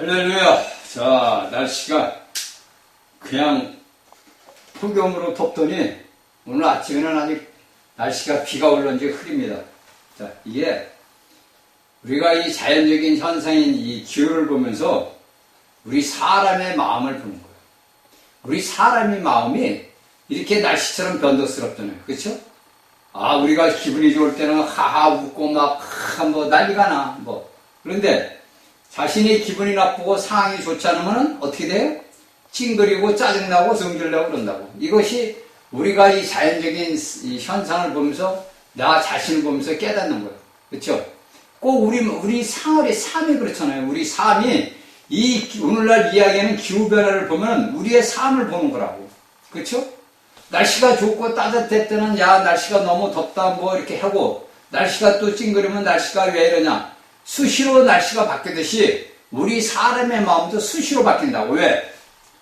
할렐루야. 자, 날씨가 그냥 폭염으로 덥더니 오늘 아침에는 아직 날씨가 비가 올는지 흐립니다. 자, 이게 우리가 이 자연적인 현상인 이 기후를 보면서 우리 사람의 마음을 보는 거예요. 우리 사람의 마음이 이렇게 날씨처럼 변덕스럽잖아요. 그렇죠? 아, 우리가 기분이 좋을 때는 하하 웃고 막 뭐 난리가 나. 그런데 자신이 기분이 나쁘고 상황이 좋지 않으면 어떻게 돼요? 찡그리고 짜증나고 성질나고 그런다고. 이것이 우리가 이 자연적인 이 현상을 보면서 나 자신을 보면서 깨닫는 거예요. 그렇죠? 꼭 우리 삶이 그렇잖아요. 우리 삶이 오늘날 이야기하는 기후변화를 보면 우리의 삶을 보는 거라고. 그렇죠? 날씨가 좋고 따뜻할 때는 야 날씨가 너무 덥다 이렇게 하고, 날씨가 또 찡그리면 날씨가 왜 이러냐, 수시로 날씨가 바뀌듯이 우리 사람의 마음도 수시로 바뀐다고. 왜?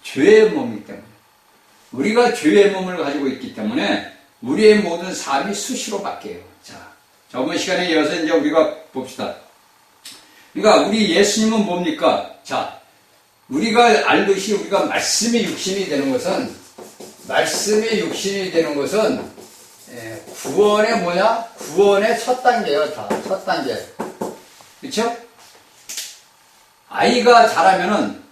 죄의 몸이기 때문에. 우리가 죄의 몸을 가지고 있기 때문에 우리의 모든 삶이 수시로 바뀌어요. 자, 저번 시간에 이어서 이제 우리가 봅시다. 그러니까 우리 예수님은 뭡니까? 자, 우리가 알듯이 우리가 말씀의 육신이 되는 것은 구원의 구원의 첫 단계예요. 첫 단계. 그렇죠? 아이가 자라면은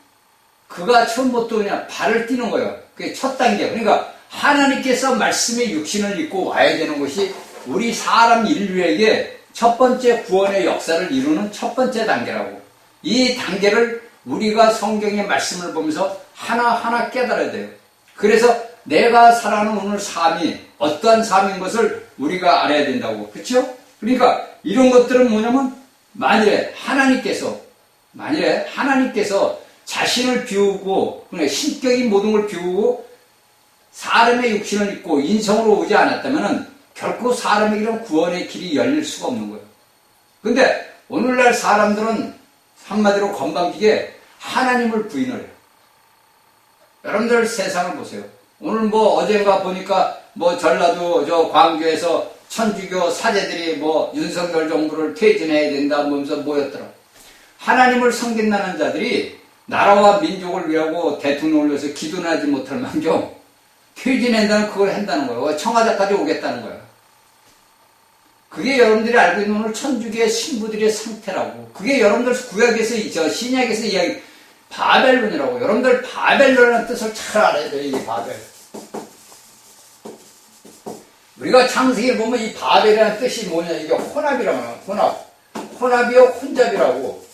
그가 처음부터 그냥 발을 띄는 거예요. 그게 첫 단계. 그러니까 하나님께서 말씀의 육신을 입고 와야 되는 것이 우리 사람 인류에게 첫 번째 구원의 역사를 이루는 첫 번째 단계라고. 이 단계를 우리가 성경의 말씀을 보면서 하나하나 깨달아야 돼요. 그래서 내가 살아가는 오늘 삶이 어떠한 삶인 것을 우리가 알아야 된다고. 그렇죠? 그러니까 이런 것들은 뭐냐면 만일에 하나님께서 자신을 비우고 그냥 신격인 모든 걸 비우고 사람의 육신을 입고 인성으로 오지 않았다면 결코 사람에게는 구원의 길이 열릴 수가 없는 거예요. 근데 오늘날 사람들은 한마디로 건방지게 하나님을 부인을 해요. 여러분들 세상을 보세요. 오늘 어젠가 보니까 전라도 광주에서 천주교 사제들이 윤석열 정부를 퇴진해야 된다 하면서 모였더라. 하나님을 섬긴다는 자들이 나라와 민족을 위하고 대통령을 위해서 기도는 하지 못할 망정 퇴진한다는 그걸 한다는 거예요. 청와대까지 오겠다는 거예요. 그게 여러분들이 알고 있는 오늘 천주교의 신부들의 상태라고. 그게 여러분들 구약에서 신약에서 이야기 바벨론이라고. 여러분들 바벨론이라는 뜻을 잘 알아야 돼요. 이 바벨. 우리가 창세기를 보면 이 바벨이라는 뜻이 뭐냐, 이게 혼합이라고 해요. 혼합이요 혼잡이라고.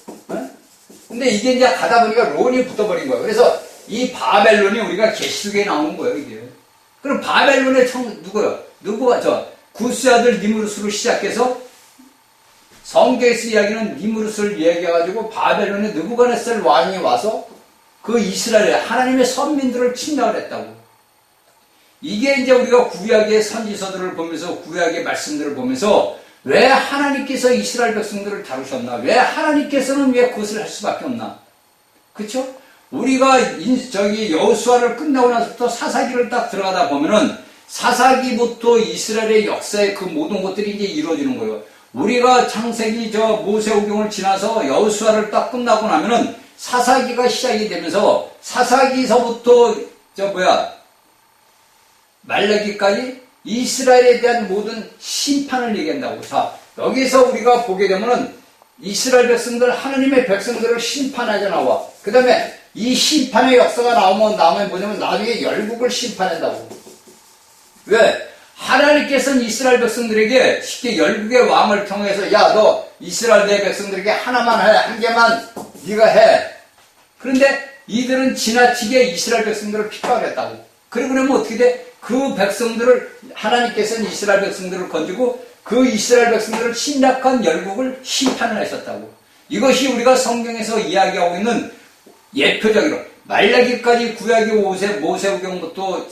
근데 이게 이제 가다 보니까 론이 붙어버린 거예요. 그래서 이 바벨론이 우리가 계시록에 나오는 거예요, 이게. 그럼 바벨론의 누구요? 구스의 아들 니무르스로 시작해서 성경에서 이야기는 니무르스를 얘기해가지고 바벨론의 느부갓네살 왕이 와서 그 이스라엘의 하나님의 선민들을 침략을 했다고. 이게 이제 우리가 구약의 선지서들을 보면서 구약의 말씀들을 보면서 왜 하나님께서 이스라엘 백성들을 다루셨나? 왜 하나님께서는 왜 그것을 할 수밖에 없나? 그쵸? 우리가 여호수아를 끝나고 나서부터 사사기를 딱 들어가다 보면은 사사기부터 이스라엘의 역사의 그 모든 것들이 이제 이루어지는 거예요. 우리가 창세기 모세오경을 지나서 여호수아를 딱 끝나고 나면은 사사기가 시작이 되면서 사사기서부터 말라기까지 이스라엘에 대한 모든 심판을 얘기한다고. 자, 여기서 우리가 보게 되면은 이스라엘 백성들, 하나님의 백성들을 심판하자 나와. 그 다음에 이 심판의 역사가 나오면 뭐냐면 나중에 열국을 심판한다고. 왜? 하나님께서는 이스라엘 백성들에게 쉽게 열국의 왕을 통해서 야, 너 이스라엘 내 백성들에게 하나만 해, 한 개만 네가 해. 그런데 이들은 지나치게 이스라엘 백성들을 핍박했다고. 그러고 나면 어떻게 돼? 그 백성들을 하나님께서는 이스라엘 백성들을 건지고 그 이스라엘 백성들을 침략한 열국을 심판을 하셨다고. 이것이 우리가 성경에서 이야기하고 있는 예표적으로 말라기까지 구약의 모세오경부터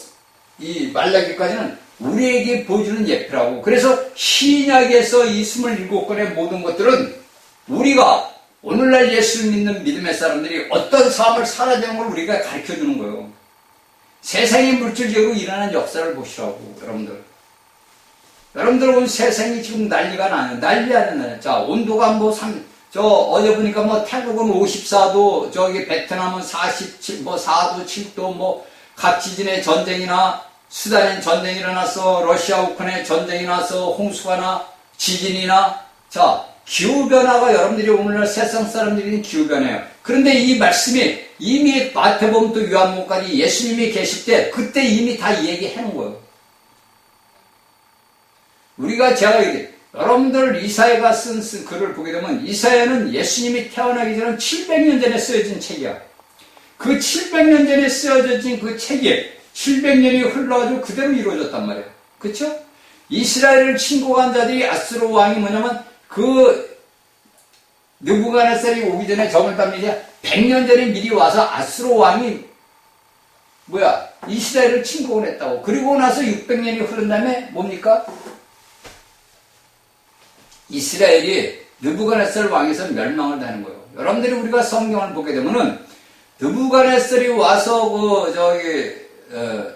이 말라기까지는 우리에게 보여주는 예표라고. 그래서 신약에서 이 27권의 모든 것들은 우리가 오늘날 예수를 믿는 믿음의 사람들이 어떤 삶을 살아야 되는 걸 우리가 가르쳐주는 거예요. 세상의 물질적으로 일어나는 역사를 보시라고. 여러분들 온 세상이 지금 난리가 나요. 난리 아니에요. 자, 온도가 어제 보니까 뭐 태국은 54도, 저기 베트남은 47, 뭐 4도, 7도, 뭐 각 지진의 전쟁이나 수단엔 전쟁이 일어났어, 러시아 우크라이나에 전쟁이 나서 홍수가 나, 지진이 나. 자, 기후변화가 여러분들이 오늘날 세상 사람들이 기후변화예요. 그런데 이 말씀이 이미 마태복음 또 요한복음까지 예수님이 계실 때 그때 이미 다 얘기해 놓은 거예요. 제가 여러분들 이사야가 쓴 글을 보게 되면 이사야는 예수님이 태어나기 전 700년 전에 쓰여진 책이야. 그 700년 전에 쓰여진 그 책이 700년이 흘러가지고 그대로 이루어졌단 말이에요. 그쵸? 이스라엘을 침공한 자들이 아수르 왕이 뭐냐면 느부갓네살이 오기 전에 점을 담기자 100년 전에 미리 와서 아수르 왕이 이스라엘을 침공을 했다고. 그리고 나서 600년이 흐른 다음에 뭡니까? 이스라엘이 느부갓네살 왕에서 멸망을 하는 거예요. 여러분들이 우리가 성경을 보게 되면은 느부갓네살이 와서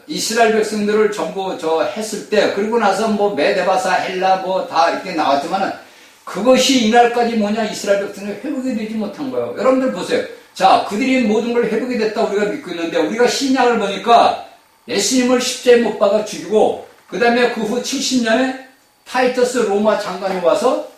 이스라엘 백성들을 전부 했을 때, 그리고 나서 뭐 메데바사, 헬라 뭐 다 이렇게 나왔지만은 그것이 이날까지 이스라엘 백성이 회복이 되지 못한 거예요. 여러분들 보세요. 자, 그들이 모든 걸 회복이 됐다 우리가 믿고 있는데, 우리가 신약을 보니까 예수님을 십자가에 못 박아 죽이고, 그 다음에 그 후 70년에 타이터스 로마 장관이 와서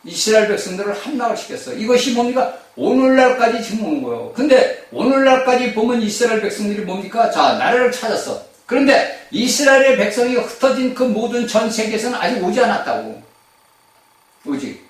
이스라엘 백성들을 함락을 시켰어. 이것이 뭡니까? 오늘날까지 지금 오는 거예요. 근데 오늘날까지 보면 이스라엘 백성들이 뭡니까? 자, 나라를 찾았어. 그런데 이스라엘의 백성이 흩어진 그 모든 전 세계에서는 아직 오지 않았다고. 오직.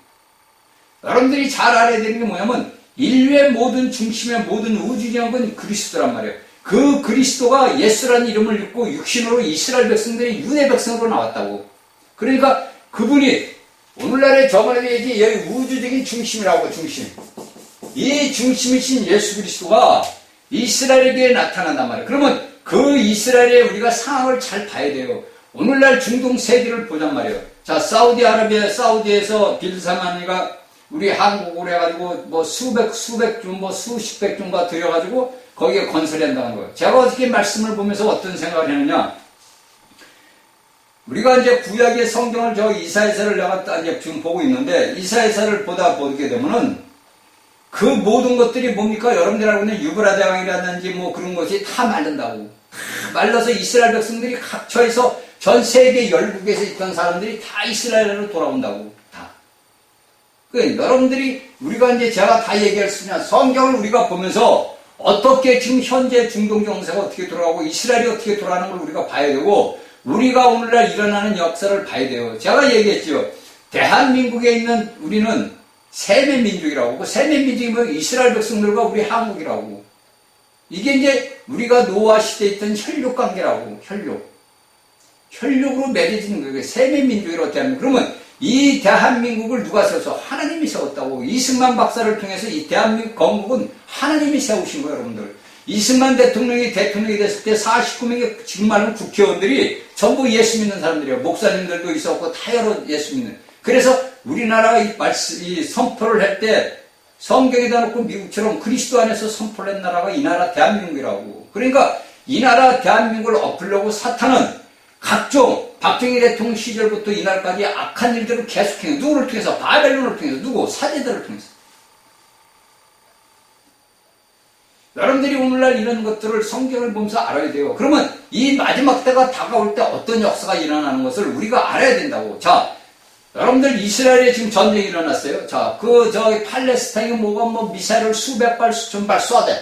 여러분들이 잘 알아야 되는 게 뭐냐면 인류의 모든 중심의 모든 우주정은 그리스도란 말이에요. 그 그리스도가 예수라는 이름을 입고 육신으로 이스라엘 백성들이 유대 백성으로 나왔다고. 그러니까 그분이 오늘날의 저번에 여기 우주적인 중심이라고, 중심. 이 중심이신 예수 그리스도가 이스라엘에게 나타난단 말이에요. 그러면 그 이스라엘의 우리가 상황을 잘 봐야 돼요. 오늘날 중동 세계를 보잔 말이에요. 자, 사우디에서 빌사만이가 우리 한국으로 해가지고 뭐 수십 백 중과 들여가지고 거기에 건설한다는 거예요. 제가 어떻게 말씀을 보면서 어떤 생각을 했느냐. 우리가 이제 구약의 성경을 이사야서를 내가 지금 보고 있는데, 이사야서를 보게 되면은 그 모든 것들이 뭡니까? 여러분들 알고 있는 유브라 대왕이라든지 뭐 그런 것이 다 마른다고. 다 말라서 이스라엘 백성들이 각처에서 전 세계 열국에서 있던 사람들이 다 이스라엘로 돌아온다고. 다. 여러분들이 우리가 이제 제가 다 얘기할 수 있냐. 성경을 우리가 보면서 어떻게 지금 현재 중동 정세가 어떻게 돌아가고 이스라엘이 어떻게 돌아가는 걸 우리가 봐야 되고, 우리가 오늘날 일어나는 역사를 봐야 돼요. 제가 얘기했죠. 대한민국에 있는 우리는 세매민족이라고. 그 세매민족이면 이스라엘 백성들과 우리 한국이라고. 이게 이제 우리가 노아 시대에 있던 혈육관계라고. 혈육으로 맺어지는 거예요. 세매민족이라고 대한민국. 그러면 이 대한민국을 누가 세워서? 하나님이 세웠다고. 이승만 박사를 통해서 이 대한민국 건국은 하나님이 세우신 거예요, 여러분들. 이승만 대통령이 됐을 때 49명의 지금 말하는 국회의원들이 전부 예수 믿는 사람들이에요. 목사님들도 있었고 다 여러 예수 믿는. 그래서 우리나라가 이 선포를 할 때 성경에다 놓고 미국처럼 그리스도 안에서 선포를 한 나라가 이 나라 대한민국이라고. 그러니까 이 나라 대한민국을 엎으려고 사탄은 각종 박정희 대통령 시절부터 이날까지 악한 일들을 계속해요. 누구를 통해서? 바벨론을 통해서. 누구? 사제들을 통해서. 여러분들이 오늘날 이런 것들을 성경을 보면서 알아야 돼요. 그러면 이 마지막 때가 다가올 때 어떤 역사가 일어나는 것을 우리가 알아야 된다고. 자, 여러분들 이스라엘에 지금 전쟁이 일어났어요. 자, 팔레스타인이 미사일을 수백 발, 수천 발 쏴대.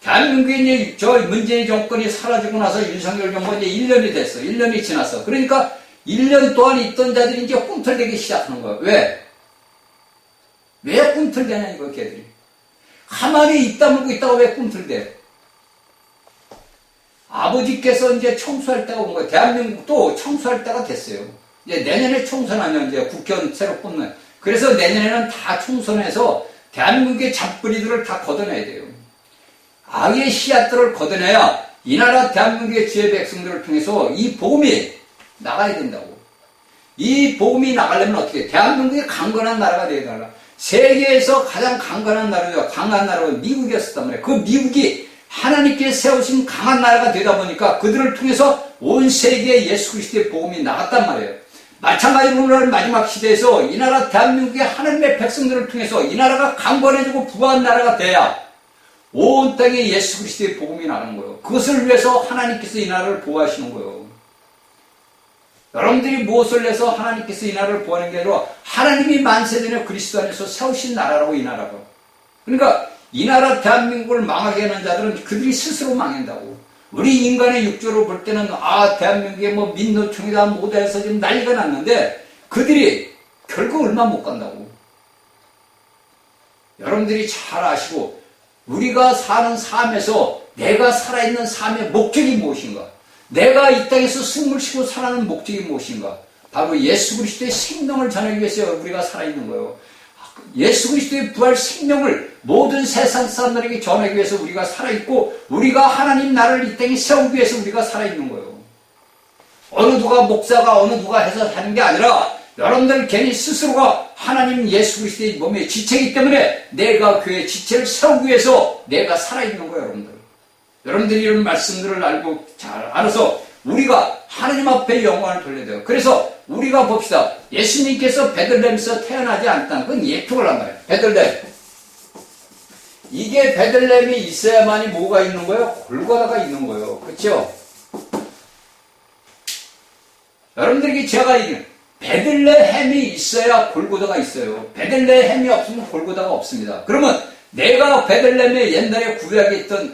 대한민국에 이제 문재인 정권이 사라지고 나서 윤석열 정권이 이제 1년이 됐어. 1년이 지났어. 그러니까 1년 동안 있던 자들이 이제 꿈틀대기 시작하는 거야. 왜? 왜 꿈틀대냐, 이거, 걔들이. 가만히 입 다물고 있다가 왜 꿈틀대? 아버지께서 이제 청소할 때가 온 거예요. 대한민국도 청소할 때가 됐어요. 이제 내년에 총선하면 이제 국회의원 새로 뽑는. 그래서 내년에는 다 총선해서 대한민국의 잡부리들을 다 걷어내야 돼요. 악의 씨앗들을 걷어내야 이 나라 대한민국의 주의 백성들을 통해서 이 복음이 나가야 된다고. 이 복음이 나가려면 어떻게 해? 대한민국이 강건한 나라가 되어야 된다. 세계에서 가장 강건한 나라가 강한 나라가 미국이었단 말이에요. 그 미국이 하나님께 세우신 강한 나라가 되다 보니까 그들을 통해서 온 세계에 예수 그리스도의 복음이 나갔단 말이에요. 마찬가지로 오늘 마지막 시대에서 이 나라 대한민국의 하나님의 백성들을 통해서 이 나라가 강건해지고 부한 나라가 돼야 온 땅에 예수 그리스도의 복음이 나는 거예요. 그것을 위해서 하나님께서 이 나라를 보호하시는 거예요. 여러분들이 무엇을 내서 하나님께서 이 나라를 보호하는 게 아니라 하나님이 만세전에 그리스도 안에서 세우신 나라라고 이 나라가. 그러니까 이 나라 대한민국을 망하게 하는 자들은 그들이 스스로 망한다고. 우리 인간의 육조로 볼 때는 대한민국에 뭐 민노총이다 뭐다 해서 지금 난리가 났는데 그들이 결국 얼마 못 간다고. 여러분들이 잘 아시고 우리가 사는 삶에서 내가 살아있는 삶의 목적이 무엇인가? 내가 이 땅에서 숨을 쉬고 살아가는 목적이 무엇인가? 바로 예수 그리스도의 생명을 전하기 위해서 우리가 살아있는 거예요. 예수 그리스도의 부활 생명을 모든 세상 사람들에게 전하기 위해서 우리가 살아있고 우리가 하나님 나라를 이 땅에 세우기 위해서 우리가 살아있는 거예요. 어느 누가 목사가 어느 누가 해서 하는 게 아니라 여러분들 괜히 스스로가 하나님 예수 그리스도의 몸의 지체이기 때문에 내가 그의 지체를 세우기 위해서 내가 살아있는 거예요. 여러분들이 이런 말씀들을 알고 잘 알아서 우리가 하나님 앞에 영광을 돌려야 돼요. 그래서 우리가 봅시다. 예수님께서 베들레헴에서 태어나지 않았다는 건 예표를 한 말이에요. 베들레헴. 이게 베들레헴이 있어야만이 뭐가 있는 거예요? 골고다가 있는 거예요. 그렇죠? 여러분들에게 제가 얘기해요. 베들레헴이 있어야 골고다가 있어요. 베들레헴이 없으면 골고다가 없습니다. 그러면 내가 베들레헴에 옛날에 구약에 있던,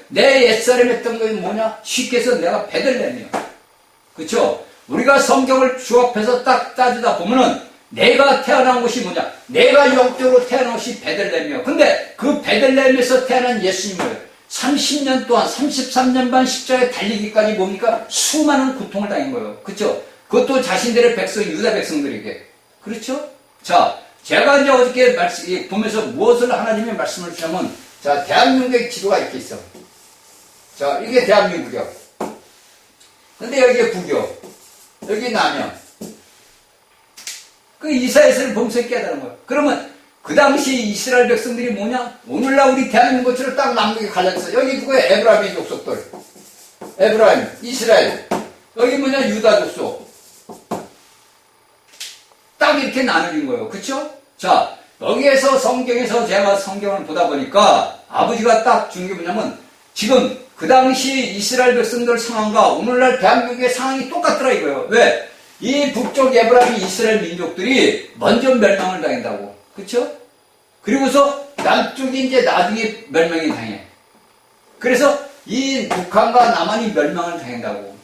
내 옛사람에 했던 건 뭐냐? 쉽게 해서 내가 베들레헴이야. 그쵸? 우리가 성경을 주합해서 딱 따지다 보면은 내가 태어난 곳이 뭐냐? 내가 영적으로 태어난 곳이 베들레헴이야. 근데 그 베들레헴에서 태어난 예수님을 30년 동안 33년 반 십자가에 달리기까지 뭡니까? 수많은 고통을 당한 거예요. 그쵸? 그것도 자신들의 백성, 유다 백성들에게. 그렇죠? 자, 제가 이제 어저께 보면서 무엇을 하나님의 말씀을 주냐면, 자, 대한민국의 지도가 이렇게 있어. 자, 이게 대한민국이야. 근데 여기에 북이요. 여기 남이야. 그 이사야서를 보면서 깨달은 거야. 그러면 그 당시 이스라엘 백성들이 뭐냐? 오늘날 우리 대한민국처럼 딱 남북에 갈라졌어. 여기 누구야? 에브라임의 족속들. 에브라임, 이스라엘. 여기 뭐냐? 유다 족속. 딱 이렇게 나눠진 거예요. 그쵸? 자, 여기에서 성경에서 제가 성경을 보다 보니까 아버지가 딱 준 게 뭐냐면 지금 그 당시 이스라엘 백성들 상황과 오늘날 대한민국의 상황이 똑같더라 이거예요. 왜? 이 북쪽 에브라임 이스라엘 민족들이 먼저 멸망을 당한다고. 그쵸? 그리고서 남쪽이 이제 나중에 멸망이 당해. 그래서 이 북한과 남한이 멸망을 당한다고.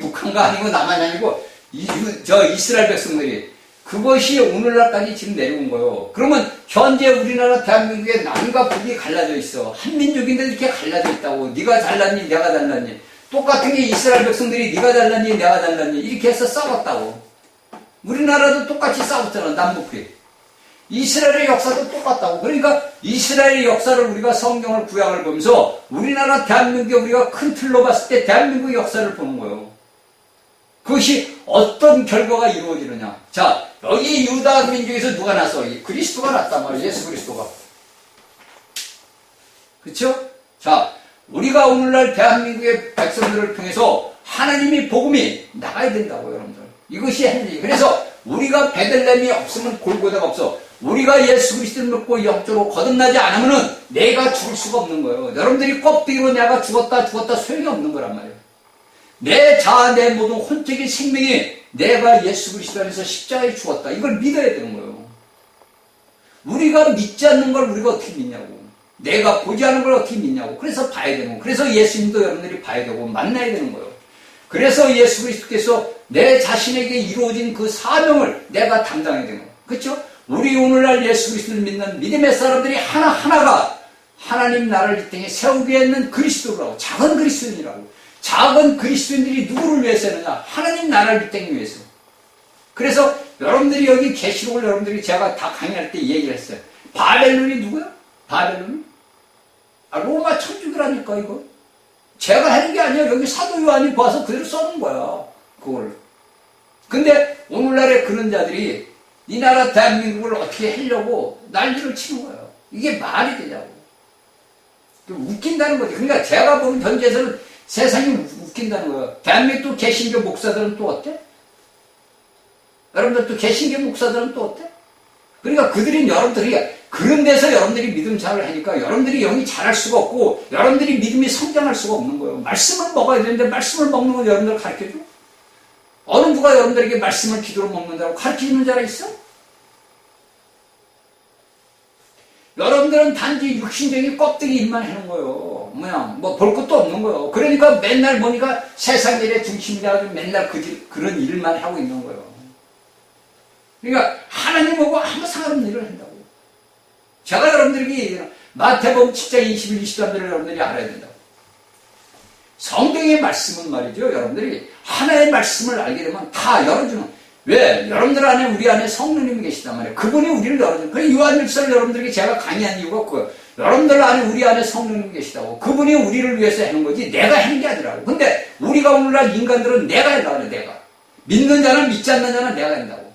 북한과 아니고 남한이 아니고 이스라엘 백성들이 그것이 오늘날까지 지금 내려온 거예요. 그러면 현재 우리나라 대한민국에 남과 북이 갈라져 있어. 한민족인데 이렇게 갈라져 있다고. 네가 잘났니 내가 잘났니. 똑같은 게 이스라엘 백성들이 네가 잘났니 내가 잘났니 이렇게 해서 싸웠다고. 우리나라도 똑같이 싸웠잖아. 남북이. 이스라엘의 역사도 똑같다고. 그러니까 이스라엘의 역사를 우리가 성경을 구약을 보면서 우리나라 대한민국에 우리가 큰 틀로 봤을 때 대한민국 역사를 보는 거예요. 그것이 어떤 결과가 이루어지느냐. 자, 여기 유다 민족에서 누가 났어? 그리스도가 났단 말이에요. 예수 그리스도가. 그쵸? 자, 우리가 오늘날 대한민국의 백성들을 통해서 하나님의 복음이 나가야 된다고요, 여러분들. 이것이 행위. 그래서 우리가 베들레헴이 없으면 골고다가 없어. 우리가 예수 그리스도를 믿고 영적으로 거듭나지 않으면은 내가 죽을 수가 없는 거예요. 여러분들이 껍데기로 내가 죽었다 소용이 없는 거란 말이에요. 내 자아, 내 모든 혼적인 생명이 내가 예수 그리스도 안에서 십자가에 죽었다. 이걸 믿어야 되는 거예요. 우리가 믿지 않는 걸 우리가 어떻게 믿냐고. 내가 보지 않은 걸 어떻게 믿냐고. 그래서 봐야 되는 거예요. 그래서 예수님도 여러분들이 봐야 되고 만나야 되는 거예요. 그래서 예수 그리스도께서 내 자신에게 이루어진 그 사명을 내가 담당해야 되는 거예요. 그렇죠? 우리 오늘날 예수 그리스도를 믿는 믿음의 사람들이 하나하나가 하나님 나라를 이 땅에 세우게 했는 그리스도라고. 작은 그리스도인이라고. 작은 그리스도인들이 누구를 위해서 했느냐? 하나님 나라를 이 땅에 위해서. 그래서 여러분들이 여기 계시록을 여러분들이 제가 다 강의할 때 얘기를 했어요. 바벨론이 누구야? 바벨론이? 로마 천주교라니까 이거. 제가 하는 게 아니야. 여기 사도 요한이 봐서 그대로 써놓은 거야. 그걸. 근데 오늘날에 그런 자들이 이 나라 대한민국을 어떻게 하려고 난리를 치는 거예요. 이게 말이 되냐고. 좀 웃긴다는 거지. 그러니까 제가 보는 현재에서는 세상이 웃긴다는 거예요. 대한민국 개신교 목사들은 또 어때? 여러분들 또 개신교 목사들은 또 어때? 그러니까 그들은 여러분들이 그런 데서 여러분들이 믿음 생활을 하니까 여러분들이 영이 자랄 수가 없고 여러분들이 믿음이 성장할 수가 없는 거예요. 말씀을 먹어야 되는데 말씀을 먹는 건 여러분들 가르쳐줘? 어느 누가 여러분들에게 말씀을 기도로 먹는다고 가르치는 자가 있어? 여러분들은 단지 육신적인 껍데기 일만 하는 거예요. 뭐 볼 것도 없는 거예요. 그러니까 맨날 보니까 세상 일의 중심이 돼가지고 맨날 그런 일만 하고 있는 거예요. 그러니까 하나님하고 아무 상관없는 일을 한다고. 제가 여러분들에게 마태복음 7장 21, 23절을 여러분들이 알아야 된다고. 성경의 말씀은 말이죠. 여러분들이 하나의 말씀을 알게 되면 다 열어주는. 왜? 여러분들 안에 우리 안에 성령님이 계시단 말이에요. 그분이 우리를 열어주는. 그 요한일서를 여러분들에게 제가 강의한 이유가 그거예요. 여러분들 안에 우리 안에 성령님이 계시다고. 그분이 우리를 위해서 하는 거지 내가 하는 게 아니라고. 근데 우리가 오늘날 인간들은 내가 한다고 해요. 내가. 믿는 자는 믿지 않는 자는 내가 한다고.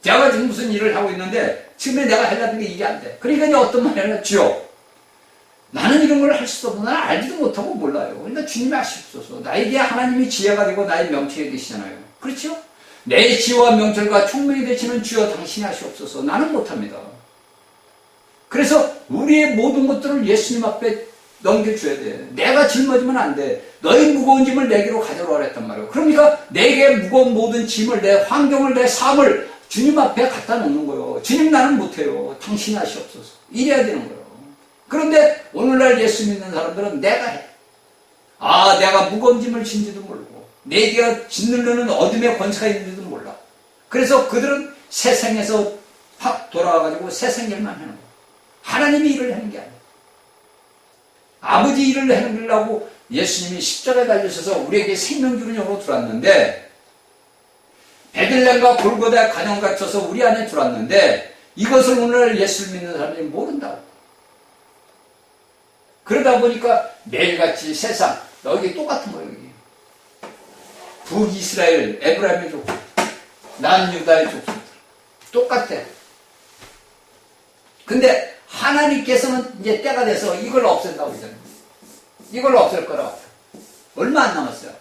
제가 지금 무슨 일을 하고 있는데 지금 내가 하려는 게 일이 안 돼. 그러니까 이제 어떤 말이 하냐. 주여, 나는 이런 걸 할 수도 없고 나는 알지도 못하고 몰라요. 그러니까 주님이 아시옵소서. 나에게 하나님이 지혜가 되고 나의 명철이 되시잖아요. 그렇죠? 내 지혜와 명철과 총명이 되시는 주여 당신이 하시옵소서. 나는 못합니다. 그래서 우리의 모든 것들을 예수님 앞에 넘겨줘야 돼. 내가 짊어지면 안 돼. 너희 무거운 짐을 내게로 가져오라 했단 말이에요. 그러니까 내게 무거운 모든 짐을, 내 환경을, 내 삶을 주님 앞에 갖다 놓는 거예요. 주님 나는 못해요. 당신이 하시옵소서. 이래야 되는 거예요. 그런데 오늘날 예수 믿는 사람들은 내가 해. 내가 무거운 짐을 진지도 모르고 내게 짓누르는 어둠의 권세가 있는지도 몰라. 그래서 그들은 세상에서 확 돌아와가지고 세상 일만 하는 거예요. 하나님이 일을 하는 게 아니에요. 아버지 일을 하려고 예수님이 십자가에 달리셔서 우리에게 생명주는 영으로 들어왔는데 베들레헴과 골고다에 가정 갖춰서 우리 안에 들어왔는데 이것을 오늘 예수를 믿는 사람들이 모른다고. 그러다 보니까 매일같이 세상 여기 똑같은 거예요. 여기. 북이스라엘 에브라임의 족속, 남유다의 족속 똑같아. 근데 하나님께서는 이제 때가 돼서 이걸 없앤다고 그러잖아요. 이걸 없앨 거라고. 얼마 안 남았어요.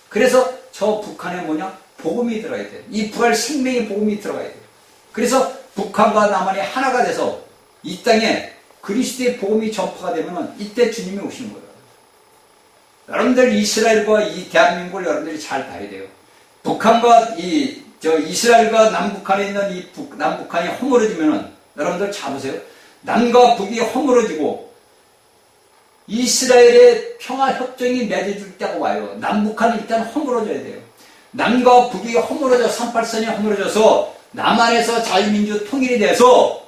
그래서 저 북한에 뭐냐? 복음이 들어가야 돼. 이 부활 생명의 복음이 들어가야 돼. 그래서 북한과 남한이 하나가 돼서 이 땅에 그리스도의 복음이 전파가 되면 이때 주님이 오시는 거예요. 여러분들 이스라엘과 이 대한민국을 여러분들이 잘 봐야 돼요. 북한과 이스라엘과 남북한에 있는 이 남북한이 허물어지면은 여러분들 잡으세요. 남과 북이 허물어지고 이스라엘의 평화협정이 맺어질 때가 와요. 남북한이 일단 허물어져야 돼요. 남과 북이 허물어져 38선이 허물어져서 남한에서 자유민주 통일이 돼서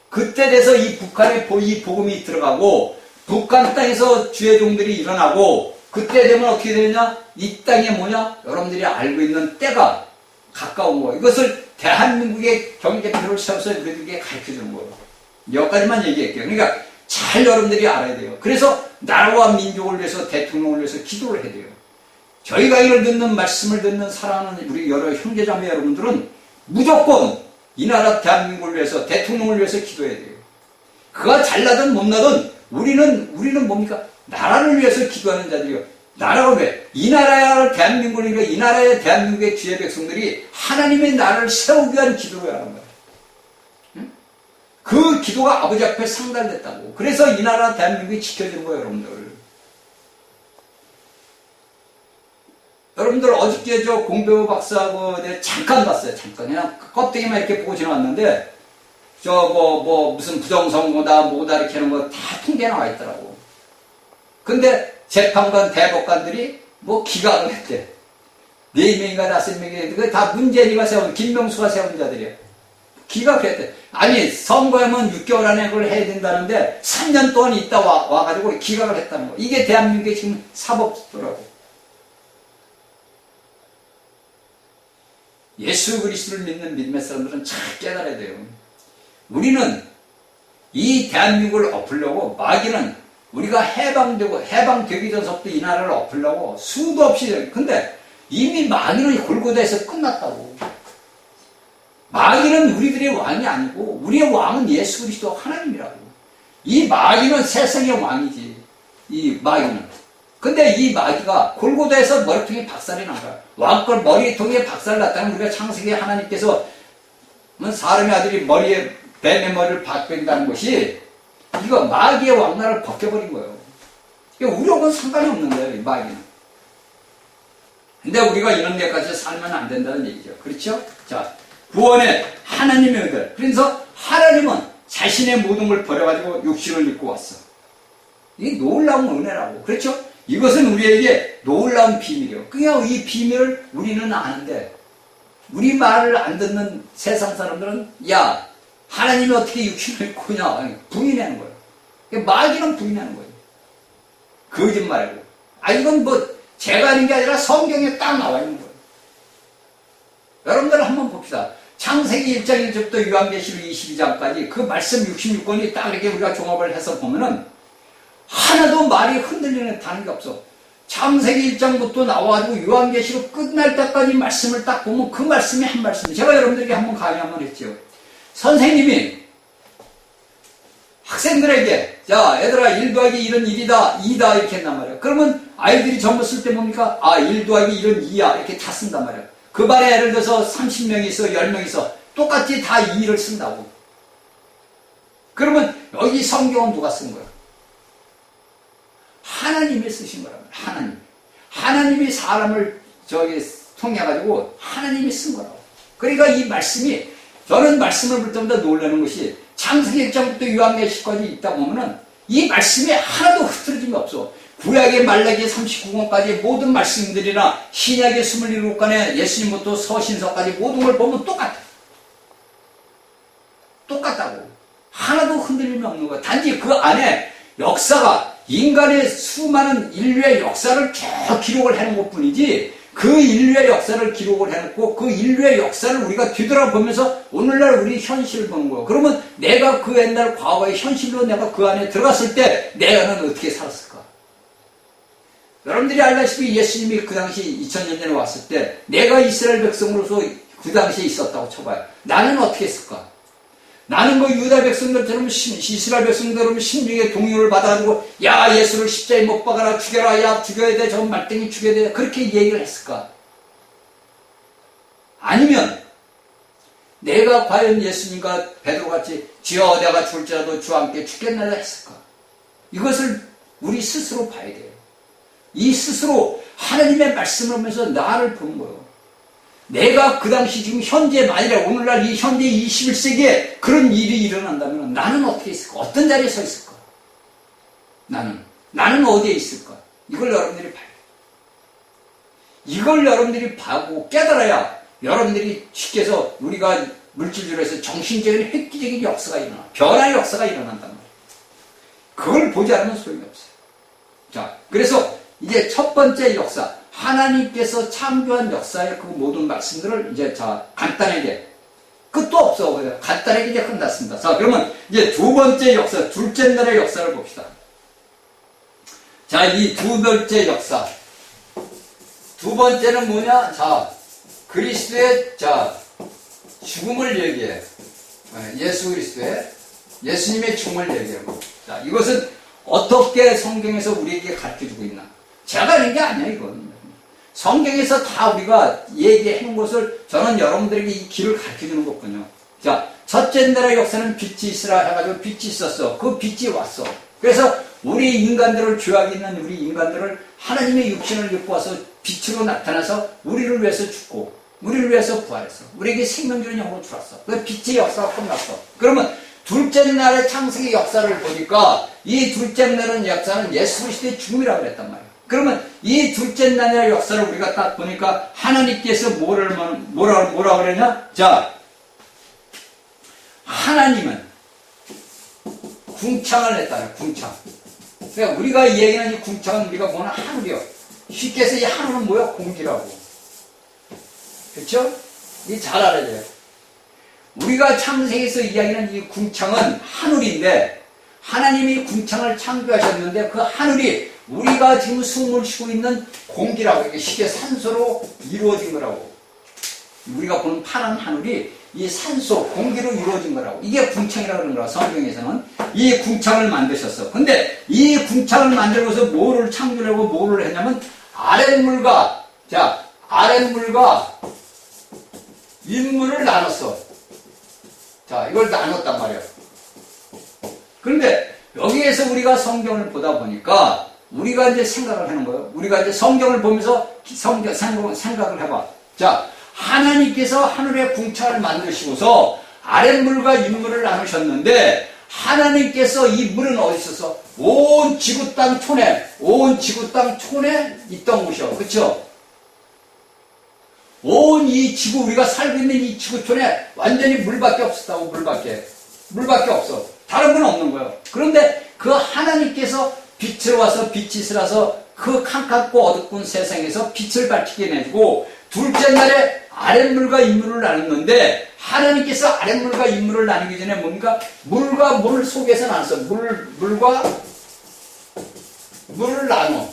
그때 돼서 이 북한에 이 복음이 들어가고 북한 땅에서 주의 종들이 일어나고 그때 되면 어떻게 되느냐? 이 땅에 뭐냐? 여러분들이 알고 있는 때가 가까운 거예요. 이것을 대한민국의 경제표를 세워서 우리들에게 가르쳐주는 거예요. 여기까지만 얘기할게요. 그러니까 잘 여러분들이 알아야 돼요. 그래서 나라와 민족을 위해서 대통령을 위해서 기도를 해야 돼요. 저희 강의를 듣는 말씀을 듣는 사랑하는 우리 여러 형제자매 여러분들은 무조건 이 나라 대한민국을 위해서 대통령을 위해서 기도해야 돼요. 그가 잘나든 못나든 우리는 뭡니까? 나라를 위해서 기도하는 자들이요. 나라가 왜? 이 나라야 대한민국이니까 이 나라의 대한민국의 주의 백성들이 하나님의 나라를 세우기 위한 기도를 하는 거예요. 응? 그 기도가 아버지 앞에 상달됐다고. 그래서 이 나라 대한민국이 지켜지는 거예요, 여러분들. 여러분들 어저께 저 공배우 박사하고 잠깐 봤어요. 잠깐 그냥 껍데기만 이렇게 보고 지나왔는데 무슨 부정선거다 뭐다 이렇게 하는 거 다 통계에 나와 있더라고. 근데 재판관 대법관들이 기각을 했대. 4명인가 5명이 했는데 다 문재인이가 세운 김명수가 세운 자들이야. 기각했대. 아니 선거하면 6개월 안에 그걸 해야 된다는데 3년 동안 있다 와가지고 기각을 했다는 거. 이게 대한민국의 지금 사법더라고. 예수 그리스도를 믿는 믿음의 사람들은 잘 깨달아야 돼요. 우리는 이 대한민국을 엎으려고 마귀는 우리가 해방되기 전서부터 이 나라를 엎으려고 수도 없이 근데 이미 마귀는 골고다에서 끝났다고. 마귀는 우리들의 왕이 아니고 우리의 왕은 예수 그리스도 하나님이라고. 이 마귀는 세상의 왕이지. 이 마귀는. 근데 이 마귀가 골고다에서 머리통에 박살이 난 거야. 왕걸 머리통에 박살 났다는 우리가 창세기 하나님께서 사람의 아들이 머리에 뱀의 머리를 박된다는 것이 이거 마귀의 왕나를 벗겨버린 거예요. 우리하고는 상관이 없는 거예요, 이 마귀는. 근데 우리가 이런 데까지 살면 안 된다는 얘기죠. 그렇죠? 자, 구원에 하나님의 은혜. 그래서 하나님은 자신의 모든 걸 버려가지고 육신을 입고 왔어. 이게 놀라운 은혜라고. 그렇죠? 이것은 우리에게 놀라운 비밀이에요. 그냥 이 비밀을 우리는 아는데, 우리 말을 안 듣는 세상 사람들은, 야, 하나님이 어떻게 육신을 입고 오냐? 부인하는 거예요. 마귀는 부인하는 거예요. 거짓말이고. 이건 뭐, 제가 하는 게 아니라 성경에 딱 나와 있는 거예요. 여러분들 한번 봅시다. 창세기 1장 1절부터 요한계시록 22장까지 그 말씀 66권이 딱 이렇게 우리가 종합을 해서 보면은 하나도 말이 흔들리는 다는 게 없어. 창세기 1장부터 나와가지고 요한계시록 끝날 때까지 말씀을 딱 보면 그 말씀이 한 말씀. 제가 여러분들에게 한번 강의 한번 했죠. 선생님이 학생들에게 자 얘들아 1 더하기 1은 1이다 2다 이렇게 했단 말이야. 그러면 아이들이 전부 쓸 때 뭡니까? 1 더하기 1은 2야 이렇게 다 쓴단 말이야. 그 반에 예를 들어서 30명이 있어 10명이 있어 똑같이 다 2를 쓴다고. 그러면 여기 성경은 누가 쓴 거야? 하나님이 쓰신 거랍니다. 하나님이 사람을 통해가지고 하나님이 쓴 거라고. 그러니까 이 말씀이 저는 말씀을 볼 때마다 놀라는 것이 창세기 1장부터 요한계시록까지 있다 보면은 이 말씀이 하나도 흐트러짐이 없어. 구약의 말라기 39권까지 모든 말씀들이나 신약의 27권에 예수님부터 서신서까지 모든 걸 보면 똑같아. 똑같다고. 하나도 흔들림이 없는 거야. 단지 그 안에 역사가 인간의 수많은 인류의 역사를 쭉 기록을 해놓은 것 뿐이지 그 인류의 역사를 기록을 해놓고 그 인류의 역사를 우리가 뒤돌아보면서 오늘날 우리 현실을 보는 거예요. 그러면 내가 그 옛날 과거의 현실로 내가 그 안에 들어갔을 때 내가는 어떻게 살았을까? 여러분들이 알다시피 예수님이 그 당시 2000년 전에 왔을 때 내가 이스라엘 백성으로서 그 당시에 있었다고 쳐봐요. 나는 어떻게 했을까? 나는 그 유다 백성들처럼 이스라엘 백성들처럼 심령의 동요를 받아가지고 야 예수를 십자가에 못 박아라 죽여라 야 죽여야 돼 저건 말땡이 죽여야 돼 그렇게 얘기를 했을까? 아니면 내가 과연 예수님과 베드로같이 주여 내가 죽을지라도 주와 함께 죽겠나다 했을까? 이것을 우리 스스로 봐야 돼요. 이 스스로 하나님의 말씀을 하면서 나를 보는 거예요. 내가 그 당시 지금 현재 만일에 오늘날 이 현재 21세기에 그런 일이 일어난다면 나는 어떻게 있을까? 어떤 자리에 서 있을까? 나는 어디에 있을까? 이걸 여러분들이 봐야 돼. 이걸 여러분들이 보고 깨달아야 여러분들이 쉽게 해서 우리가 물질적으로 해서 정신적인 획기적인 역사가 일어나. 변화의 역사가 일어난단 말이에요. 그걸 보지 않으면 소용이 없어요. 자, 그래서 이제 첫 번째 역사. 하나님께서 창조한 역사의 그 모든 말씀들을 이제 간단하게 끝도 없어 간단하게 이제 끝났습니다. 자 그러면 이제 두 번째 역사 둘째 날의 역사를 봅시다. 자 이 두 번째 역사 두 번째는 뭐냐? 자 그리스도의 죽음을 얘기해. 예수 그리스도의 예수님의 죽음을 얘기하고 자 이것은 어떻게 성경에서 우리에게 가르쳐주고 있나? 제가 하는 게 아니야 이건. 성경에서 다 우리가 얘기해 놓은 것을 저는 여러분들에게 이 길을 가르쳐주는 거군요. 자, 첫째 날의 역사는 빛이 있으라 해가지고 빛이 있었어. 그 빛이 왔어. 그래서 우리 인간들을 죄악이 있는 우리 인간들을 하나님의 육신을 입고 와서 빛으로 나타나서 우리를 위해서 죽고 우리를 위해서 부활했어. 우리에게 생명주는 영으로 주었어. 그 빛의 역사가 끝났어. 그러면 둘째 날의 창세기 역사를 보니까 이 둘째 날의 역사는 예수 그리스도의 죽음이라고 그랬단 말이에요. 그러면 이 둘째 날의 역사를 우리가 딱 보니까 하나님께서 뭐라 그러냐? 자, 하나님은 궁창을 냈다네, 궁창. 그러니까 우리가 얘기하는 이 궁창은 우리가 보는 하늘이요. 쉽게 해서 이 하늘은 뭐야? 공기라고. 그렇죠? 이게 잘 알아야 돼요. 우리가 창세기에서 이야기하는 이 궁창은 하늘인데 하나님이 궁창을 창조하셨는데 그 하늘이 우리가 지금 숨을 쉬고 있는 공기라고 이게 쉽게 산소로 이루어진 거라고. 우리가 보는 파란 하늘이 이 산소, 공기로 이루어진 거라고. 이게 궁창이라고 그러는 거야, 성경에서는. 이 궁창을 만드셨어. 근데 이 궁창을 만들고서 뭐를 창조하고 뭐를 했냐면, 아랫물과, 자, 아랫물과 윗물을 나눴어. 자, 이걸 나눴단 말이야. 그런데 여기에서 우리가 성경을 보다 보니까 우리가 이제 생각을 하는 거예요. 우리가 이제 성경을 보면서 생각을 해봐. 자, 하나님께서 하늘의 궁창을 만드시고서 아랫물과 윗물을 나누셨는데 하나님께서 이 물은 어디 있었어? 온 지구 땅 촌에 있던 곳이요. 그쵸? 온 이 지구, 우리가 살고 있는 이 지구촌에 완전히 물밖에 없었다고, 물밖에 없어. 다른 건 없는 거예요. 그런데 그 하나님께서 빛을 와서 빛이 와서 그 캄캄고 어둡군 세상에서 빛을 밝히게 해주고 둘째 날에 아랫물과 윗물을 나눴는데 하나님께서 아랫물과 윗물을 나누기 전에 뭡니까? 물과 물 속에서 나눴어. 물과 물을 나눠.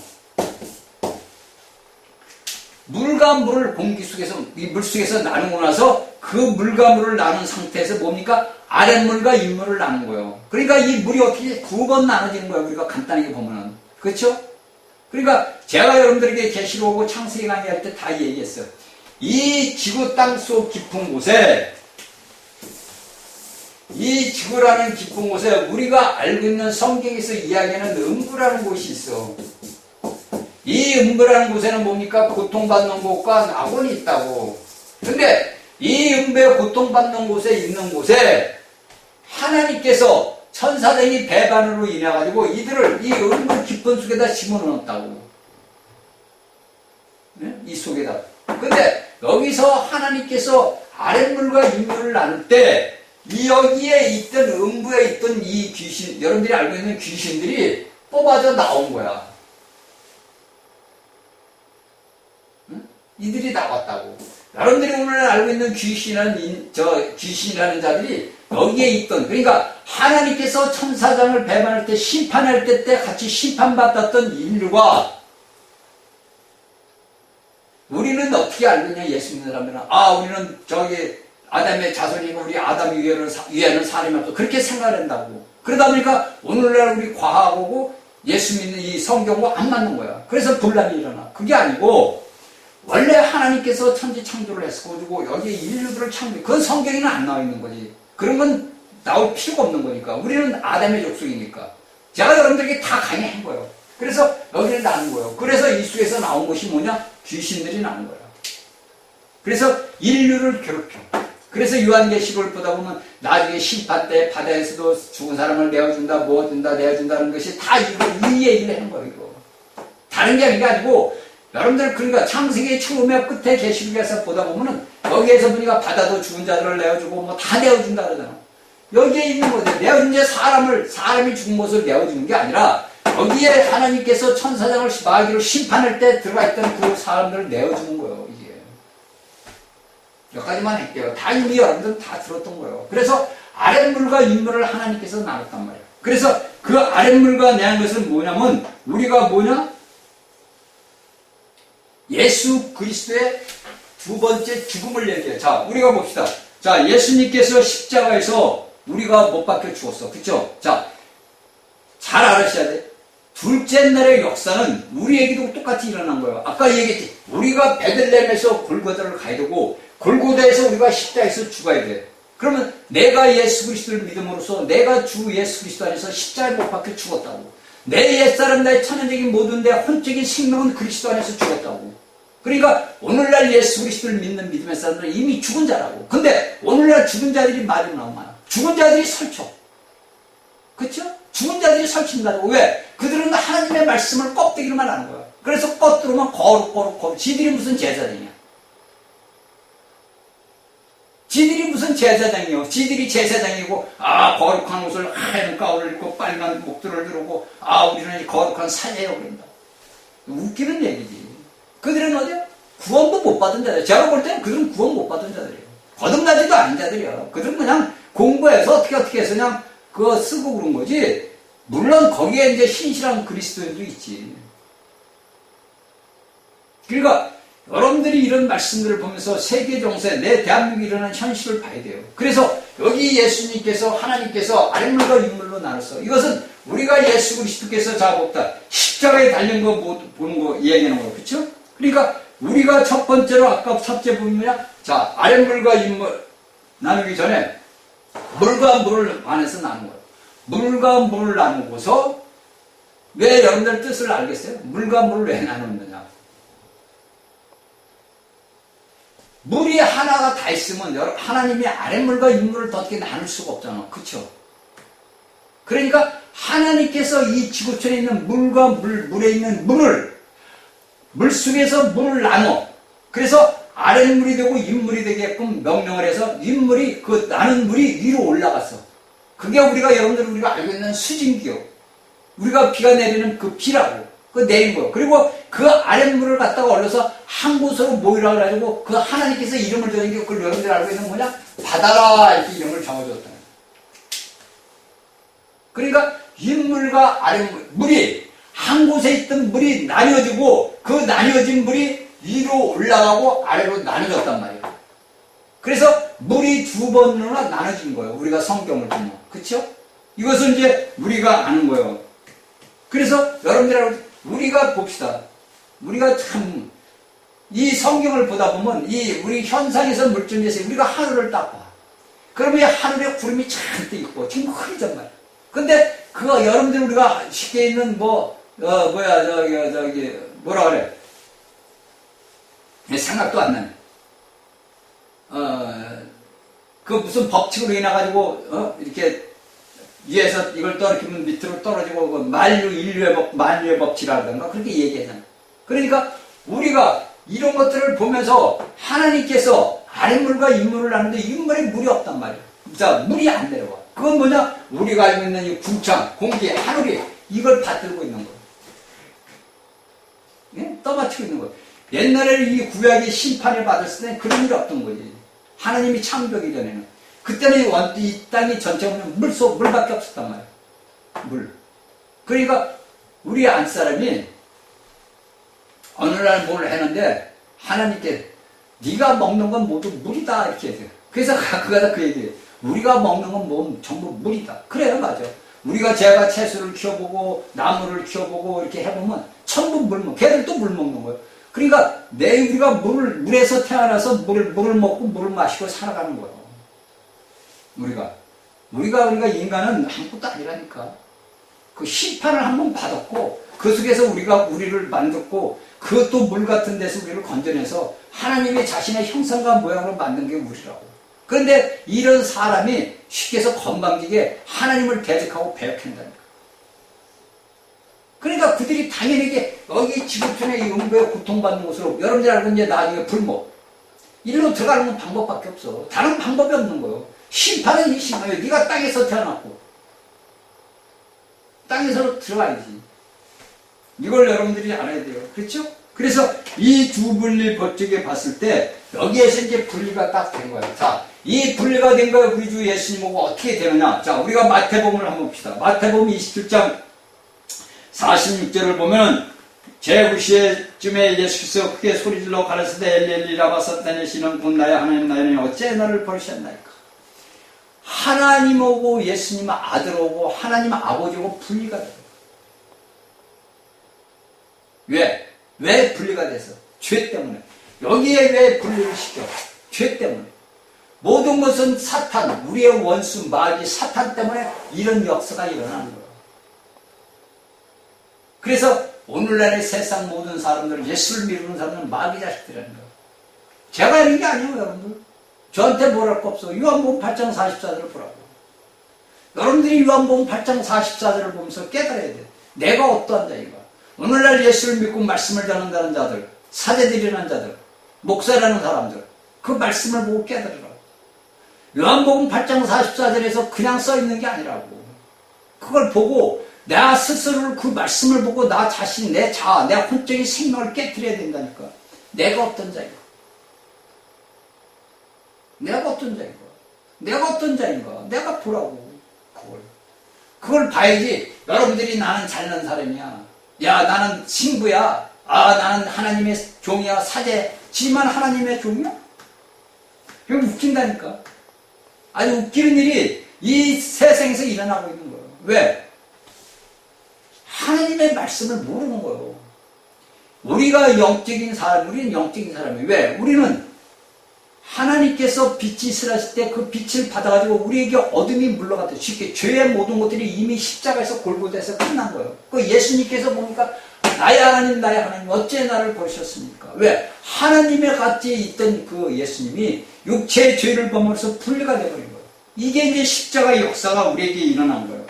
물과 물을 공기 속에서, 이 물 속에서 나누고 나서 그 물과 물을 나눈 상태에서 뭡니까? 아랫물과 윗물을 나눈 거예요. 그러니까 이 물이 어떻게 두 번 나눠지는 거예요. 우리가 간단하게 보면은. 그렇죠? 그러니까 제가 여러분들에게 계시록하고 창세기 강의할 때 다 얘기했어요. 이 지구 땅 속 깊은 곳에, 이 지구라는 깊은 곳에 우리가 알고 있는 성경에서 이야기하는 음부라는 곳이 있어. 이 음부라는 곳에는 뭡니까? 고통받는 곳과 낙원이 있다고. 근데 이 음부에 고통받는 곳에 있는 곳에 하나님께서 천사들이 배반으로 인해가지고 이들을 이 음부 깊은 속에다 집어넣었다고. 네? 이 속에다. 근데 여기서 하나님께서 아랫물과 윗물을 나눌 때 여기에 있던 음부에 있던 이 귀신, 여러분들이 알고 있는 귀신들이 뽑아져 나온 거야. 응? 이들이 나왔다고. 여러분들이 오늘 알고 있는 귀신이라는 자들이 여기에 있던, 그러니까 하나님께서 천사장을 배반할 때 심판할 때 같이 심판받았던 인류가 우리는 어떻게 알고 있냐? 예수 믿는 사람들은 우리는 아담의 자손이고 우리 아담 위에는 사람이 없어. 그렇게 생각을 한다고. 그러다 보니까 오늘날 우리 과학하고 예수 믿는 이 성경과 안 맞는 거야. 그래서 분란이 일어나. 그게 아니고 원래 하나님께서 천지 창조를 했고 여기에 인류들을 그건 성경에는 안 나와 있는 거지. 그런 건 나올 필요가 없는 거니까. 우리는 아담의 족속이니까. 제가 여러분들에게 다 강의한 거예요. 그래서 여기를 나눈 거예요. 그래서 이 속에서 나온 것이 뭐냐? 귀신들이 나온 거야. 그래서 인류를 괴롭혀. 그래서 요한계시록을 보다 보면 나중에 심판 때 바다에서도 죽은 사람을 내어준다, 내어준다는 것이 다 이 얘기를 하는 거예요. 이거. 다른 게 아니고 여러분들 그러니까 창세기 처음에 끝에 계시록에서 보다 보면은 여기에서 보니까 바다도 죽은 자들을 내어주고 다 내어준다 그러잖아. 여기에 있는 거죠. 내어준 게 사람이 죽은 것을 내어주는 게 아니라 여기에 하나님께서 천사장을 마귀로 심판할 때 들어가 있던 그 사람들을 내어주는 거예요. 이게. 여기까지만 할게요. 다 이미 여러분들은 다 들었던 거예요. 그래서 아랫물과 윗물을 하나님께서 나눴단 말이에요. 그래서 그 아랫물과 내한 것은 뭐냐면 우리가 예수 그리스도의 두 번째 죽음을 얘기해요. 자, 우리가 봅시다. 자, 예수님께서 십자가에서 우리가 못 박혀 죽었어. 그쵸? 자, 잘 알으셔야 돼. 둘째 날의 역사는 우리에게도 똑같이 일어난 거예요. 아까 얘기했지. 우리가 베들레헴에서 골고다를 가야 되고 골고다에서 우리가 십자가에서 죽어야 돼. 그러면 내가 예수 그리스도를 믿음으로써 내가 주 예수 그리스도 안에서 십자가에 못 박혀 죽었다고. 내 옛사람 나의 천연적인 모든 내 혼적인 생명은 그리스도 안에서 죽었다고. 그러니까 오늘날 예수 그리스도를 믿는 믿음의 사람들은 이미 죽은 자라고. 근데 오늘날 죽은 자들이 말이 너무 많아. 죽은 자들이 설쳐. 그렇죠? 죽은 자들이 설친다고. 왜? 그들은 하나님의 말씀을 껍데기로만 하는 거야. 그래서 겉으로만 거룩. 지들이 무슨 제사장이야? 지들이 무슨 제사장이요? 지들이 제사장이고 거룩한 옷을 하얀 가운을 입고 빨간 목도를 두르고 우리는 거룩한 사제예요 그런다. 웃기는 얘기지. 그들은 어디요? 구원도 못 받은 자들. 제가 볼 때는 그들은 구원 못 받은 자들이에요. 거듭나지도 않은 자들이에요. 그들은 그냥 공부해서 어떻게 해서 그냥 그거 쓰고 그런 거지. 물론 거기에 이제 신실한 그리스도인도 있지. 그러니까 여러분들이 이런 말씀들을 보면서 세계 정세, 내 대한민국이 일어나는 현실을 봐야 돼요. 그래서 여기 예수님께서, 하나님께서 아랫물과 윗물로 나눴어. 이것은 우리가 예수 그리스도께서 자복다 십자가에 달린 거 보는 거 이야기하는 거예요. 그렇죠? 그러니까 우리가 첫 번째로 아까 첫째 보면요. 자, 아랫물과 윗물 나누기 전에 물과 물을 안에서 나눈 거예요. 물과 물을 나누고서 왜 여러분들 뜻을 알겠어요? 물과 물을 왜 나누느냐? 물이 하나가 다 있으면 하나님이 아랫물과 윗물을 더 어떻게 나눌 수가 없잖아. 그렇죠? 그러니까 하나님께서 이 지구촌에 있는 물과 물에 있는 물속에서 물을 나눠. 그래서 아랫물이 되고 윗물이 되게끔 명령을 해서 윗물이 그 나는 물이 위로 올라갔어. 그게 우리가 우리가 알고 있는 수증기요. 우리가 비가 내리는 그 비라고. 그 내린 거예요. 그리고 그 아랫물을 갖다가 얼려서 한 곳으로 모이라 그래가지고 그 하나님께서 이름을 정한 게 그걸 여러분들 알고 있는 뭐냐? 바다라 이렇게 이름을 정해줬다. 그러니까 윗물과 아랫물, 물이 한 곳에 있던 물이 나뉘어지고 그 나뉘어진 물이 위로 올라가고 아래로 나눠졌단 말이에요. 그래서 물이 두 번으로 나눠진 거예요. 우리가 성경을 보면. 그쵸? 이것은 이제 우리가 아는 거예요. 그래서 여러분들하고 우리가 봅시다. 우리가 참 이 성경을 보다 보면 이 우리 현상에서 물질에서 우리가 하늘을 딱 봐. 그러면 이 하늘에 구름이 잔뜩 있고 지금 흐리단 말이에요. 근데 그거 여러분들 우리가 쉽게 있는 뭐라 그래? 생각도 안 나네. 그 무슨 법칙으로 인해가지고, 이렇게 위에서 이걸 떨어뜨리면 밑으로 떨어지고, 만유의 법칙이라든가 그렇게 얘기하잖아. 그러니까 우리가 이런 것들을 보면서 하나님께서 아랫물과 윗물을 나누는데 윗물에 물이 없단 말이야. 자, 물이 안 내려와. 그건 뭐냐? 우리가 알고 있는 이 궁창, 공기, 하늘이 이걸 받들고 있는 거예요. 예? 떠받치고 있는 거예요. 옛날에 이 구약이 심판을 받았을 때는 그런 일이 없던 거지. 하나님이 창조하기 전에는. 그때는 이 땅이 전체가 물밖에 없었단 말이야. 물. 그러니까 우리 안사람이 어느 날 뭘 했는데 하나님께 네가 먹는 건 모두 물이다 이렇게 해요. 그래서 그가 그 얘기해요. 우리가 먹는 건 뭐 전부 물이다. 그래요, 맞아. 우리가 제가 채소를 키워보고 나무를 키워보고 이렇게 해보면 전부 물 먹고 걔들도 물 먹는 거예요. 그러니까 우리가 물에서 태어나서 물을 먹고 물을 마시고 살아가는 거예요. 우리가 인간은 아무것도 아니라니까. 그 심판을 한번 받았고 그 속에서 우리를 만들고 그것도 물 같은 데서 우리를 건져내서 하나님의 자신의 형상과 모양으로 만든 게 우리라고. 그런데 이런 사람이 쉽게 해서 건방지게 하나님을 대적하고 배역한다니까. 그러니까 그들이 당연히 여기 지구촌의 영구에 고통받는 곳으로 여러분들 알고 이제 나중에 불목 일로 들어가는 방법밖에 없어. 다른 방법이 없는 거예요. 심판은 이 심판이에요. 네가 땅에서 태어났고 땅에서 들어가야지. 이걸 여러분들이 알아야 돼요. 그렇죠? 그래서 이 두 분리 법칙에 봤을 때 여기에서 이제 분리가 딱 된 거예요. 자, 이 분리가 된 거예요. 우리 주 예수님하고 어떻게 되느냐? 자, 우리가 마태복음을 한번 봅시다. 마태복음 27장 46절을 보면 제9시에쯤에 예수께서 크게 소리질러 가르치되 엘리 라마 사탄의 씨는 곧 나의 하나님 나의 어째 나를 버리셨나이까. 하나님하고 예수님 아들하고 하나님 아버지하고 분리가 돼요. 왜 분리가 돼서? 죄 때문에. 여기에 왜 분리를 시켜? 죄 때문에. 모든 것은 사탄, 우리의 원수 마귀 사탄 때문에 이런 역사가 일어나는 거예요. 그래서 오늘날의 세상 모든 사람들, 예수를 미루는 사람들은 마귀 자식들이라는 거예요. 제가 하는 게 아니에요, 여러분들. 저한테 뭘 할 거 없어. 요한복음 8장 44절을 보라고. 여러분들이 요한복음 8장 44절을 보면서 깨달아야 돼. 내가 어떠한 자인가. 오늘날 예수를 믿고 말씀을 전한다는 자들, 사제들이라는 자들, 목사라는 사람들, 그 말씀을 보고 깨달으라고. 요한복음 8장 44절에서 그냥 써있는 게 아니라고. 그걸 보고 나 스스로를 그 말씀을 보고 나 자신, 내 자아, 내 혼적인 생명을 깨뜨려야 된다니까. 내가 어떤 자인가? 내가 어떤 자인가? 내가 어떤 자인가? 내가 보라고. 그걸 봐야지. 여러분들이 나는 잘난 사람이야. 야, 나는 친구야. 아, 나는 하나님의 종이야, 사제. 지만 하나님의 종이야? 이거 웃긴다니까. 아주 웃기는 일이 이 세상에서 일어나고 있는 거예요. 왜? 하나님의 말씀을 모르는 거예요. 우리가 영적인 사람, 우리는 영적인 사람이에요. 왜? 우리는 하나님께서 빛이 있으라실 때 그 빛을 받아가지고 우리에게 어둠이 물러갔다. 쉽게 죄의 모든 것들이 이미 십자가에서 골고다에서 끝난 거예요. 그 예수님께서 보니까 나의 하나님, 나의 하나님, 어째 나를 버리셨습니까? 왜? 하나님의 같이 있던 그 예수님이 육체의 죄를 범으로써 분리가 되어버린 거예요. 이게 이제 십자가의 역사가 우리에게 일어난 거예요.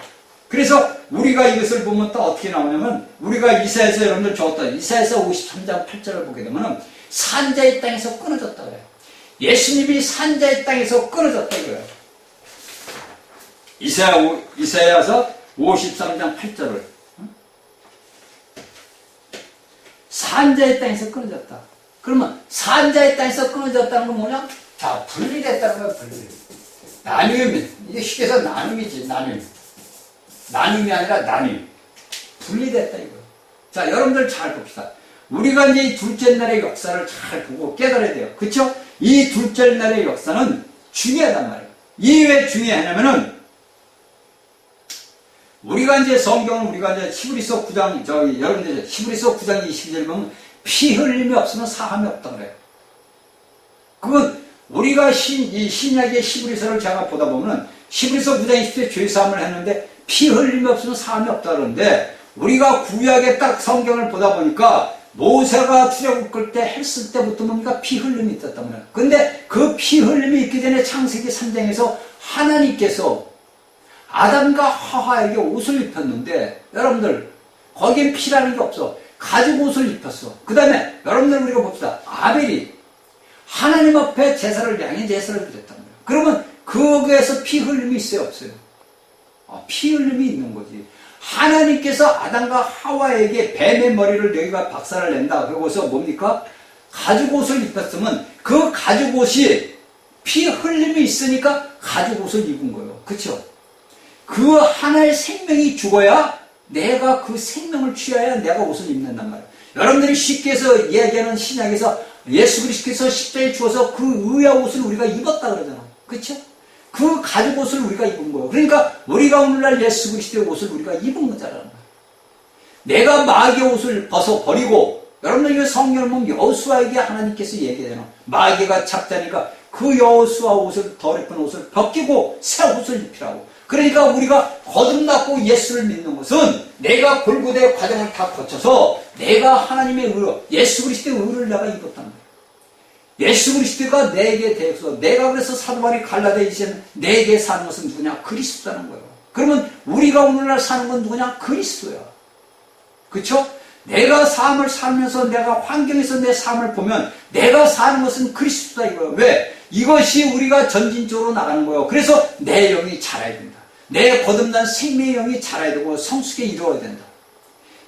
그래서 우리가 이것을 보면 또 어떻게 나오냐면, 우리가 이사야서 여러분들 적었다. 이사야서 53장 8절을 보게 되면 산자의 땅에서 끊어졌다 그래요. 예수님이 산자의 땅에서 끊어졌다 이거예요. 이사야서 53장 8절을 산자의 땅에서 끊어졌다. 그러면 산자의 땅에서 끊어졌다는 건 뭐냐? 자, 분리됐다는 거야, 분리. 나눔이, 이게 쉽게 해서 나눔이지, 나눔. 나눔이 아니라 나눔. 분리됐다 이거. 자, 여러분들 잘 봅시다. 우리가 이제 이 둘째 날의 역사를 잘 보고 깨달아야 돼요. 그쵸? 이 둘째 날의 역사는 중요하단 말이에요. 이게 왜 중요하냐면은, 우리가 이제 성경을 우리가 이제 히브리서 9장, 여러분들 히브리서 9장 22절 보면 피 흘림이 없으면 사함이 없다 그래요. 그건 우리가 이 신약의 히브리서를 제가 보다 보면은 히브리서 9장 20절에 죄사함을 했는데 피 흘림이 없으면 사함이 없다 그러는데, 우리가 구약의 딱 성경을 보다 보니까 모세가 출애굽 때 했을 때부터 뭡니까? 피 흘림이 있었단 말이에요. 근데 그 피 흘림이 있기 전에 창세기 3장에서 하나님께서 아담과 하와에게 옷을 입혔는데, 여러분들 거기엔 피라는 게 없어. 가죽 옷을 입혔어. 그 다음에 여러분들 우리가 봅시다. 아벨이 하나님 앞에 제사를, 양의 제사를 드렸단 말이에요. 그러면 거기에서 피 흘림이 있어요, 없어요? 피 흘림이 있는 거지. 하나님께서 아담과 하와에게 뱀의 머리를 너희가 박살을 낸다. 그러고서 뭡니까? 가죽 옷을 입혔으면 그 가죽 옷이 피 흘림이 있으니까 가죽 옷을 입은 거예요. 그쵸? 그 하나의 생명이 죽어야 내가 그 생명을 취해야 내가 옷을 입는단 말이에요. 여러분들이 쉽게 해서 이야기하는 신약에서 예수 그리스도께서 십자가에 죽어서 그 의의 옷을 우리가 입었다 그러잖아. 그쵸? 그 가죽 옷을 우리가 입은 거예요. 그러니까 우리가 오늘날 예수 그리스도의 옷을 우리가 입은 거잖아. 내가 마귀의 옷을 벗어버리고, 여러분들 이 성경을 보면 여호수아에게 하나님께서 얘기하잖아. 마귀가 잡자니까 그 여호수아 옷을, 덜 입은 옷을 벗기고 새 옷을 입히라고. 그러니까 우리가 거듭났고 예수를 믿는 것은 내가 골고다의 과정을 다 거쳐서 내가 하나님의 의로, 예수 그리스도의 의를 내가 입었단 말이야. 예수 그리스도가 내게 대해서, 내가 그래서 사도 바울이 갈라디아에 이제는 내게 사는 것은 누구냐? 그리스도라는 거예요. 그러면 우리가 오늘날 사는 건 누구냐? 그리스도야. 그쵸? 내가 삶을 살면서 내가 환경에서 내 삶을 보면 내가 사는 것은 그리스도다 이거예요. 왜? 이것이 우리가 전진적으로 나가는 거예요. 그래서 내 영이 자라야 된다. 내 거듭난 생명의 영이 자라야 되고 성숙에 이루어야 된다.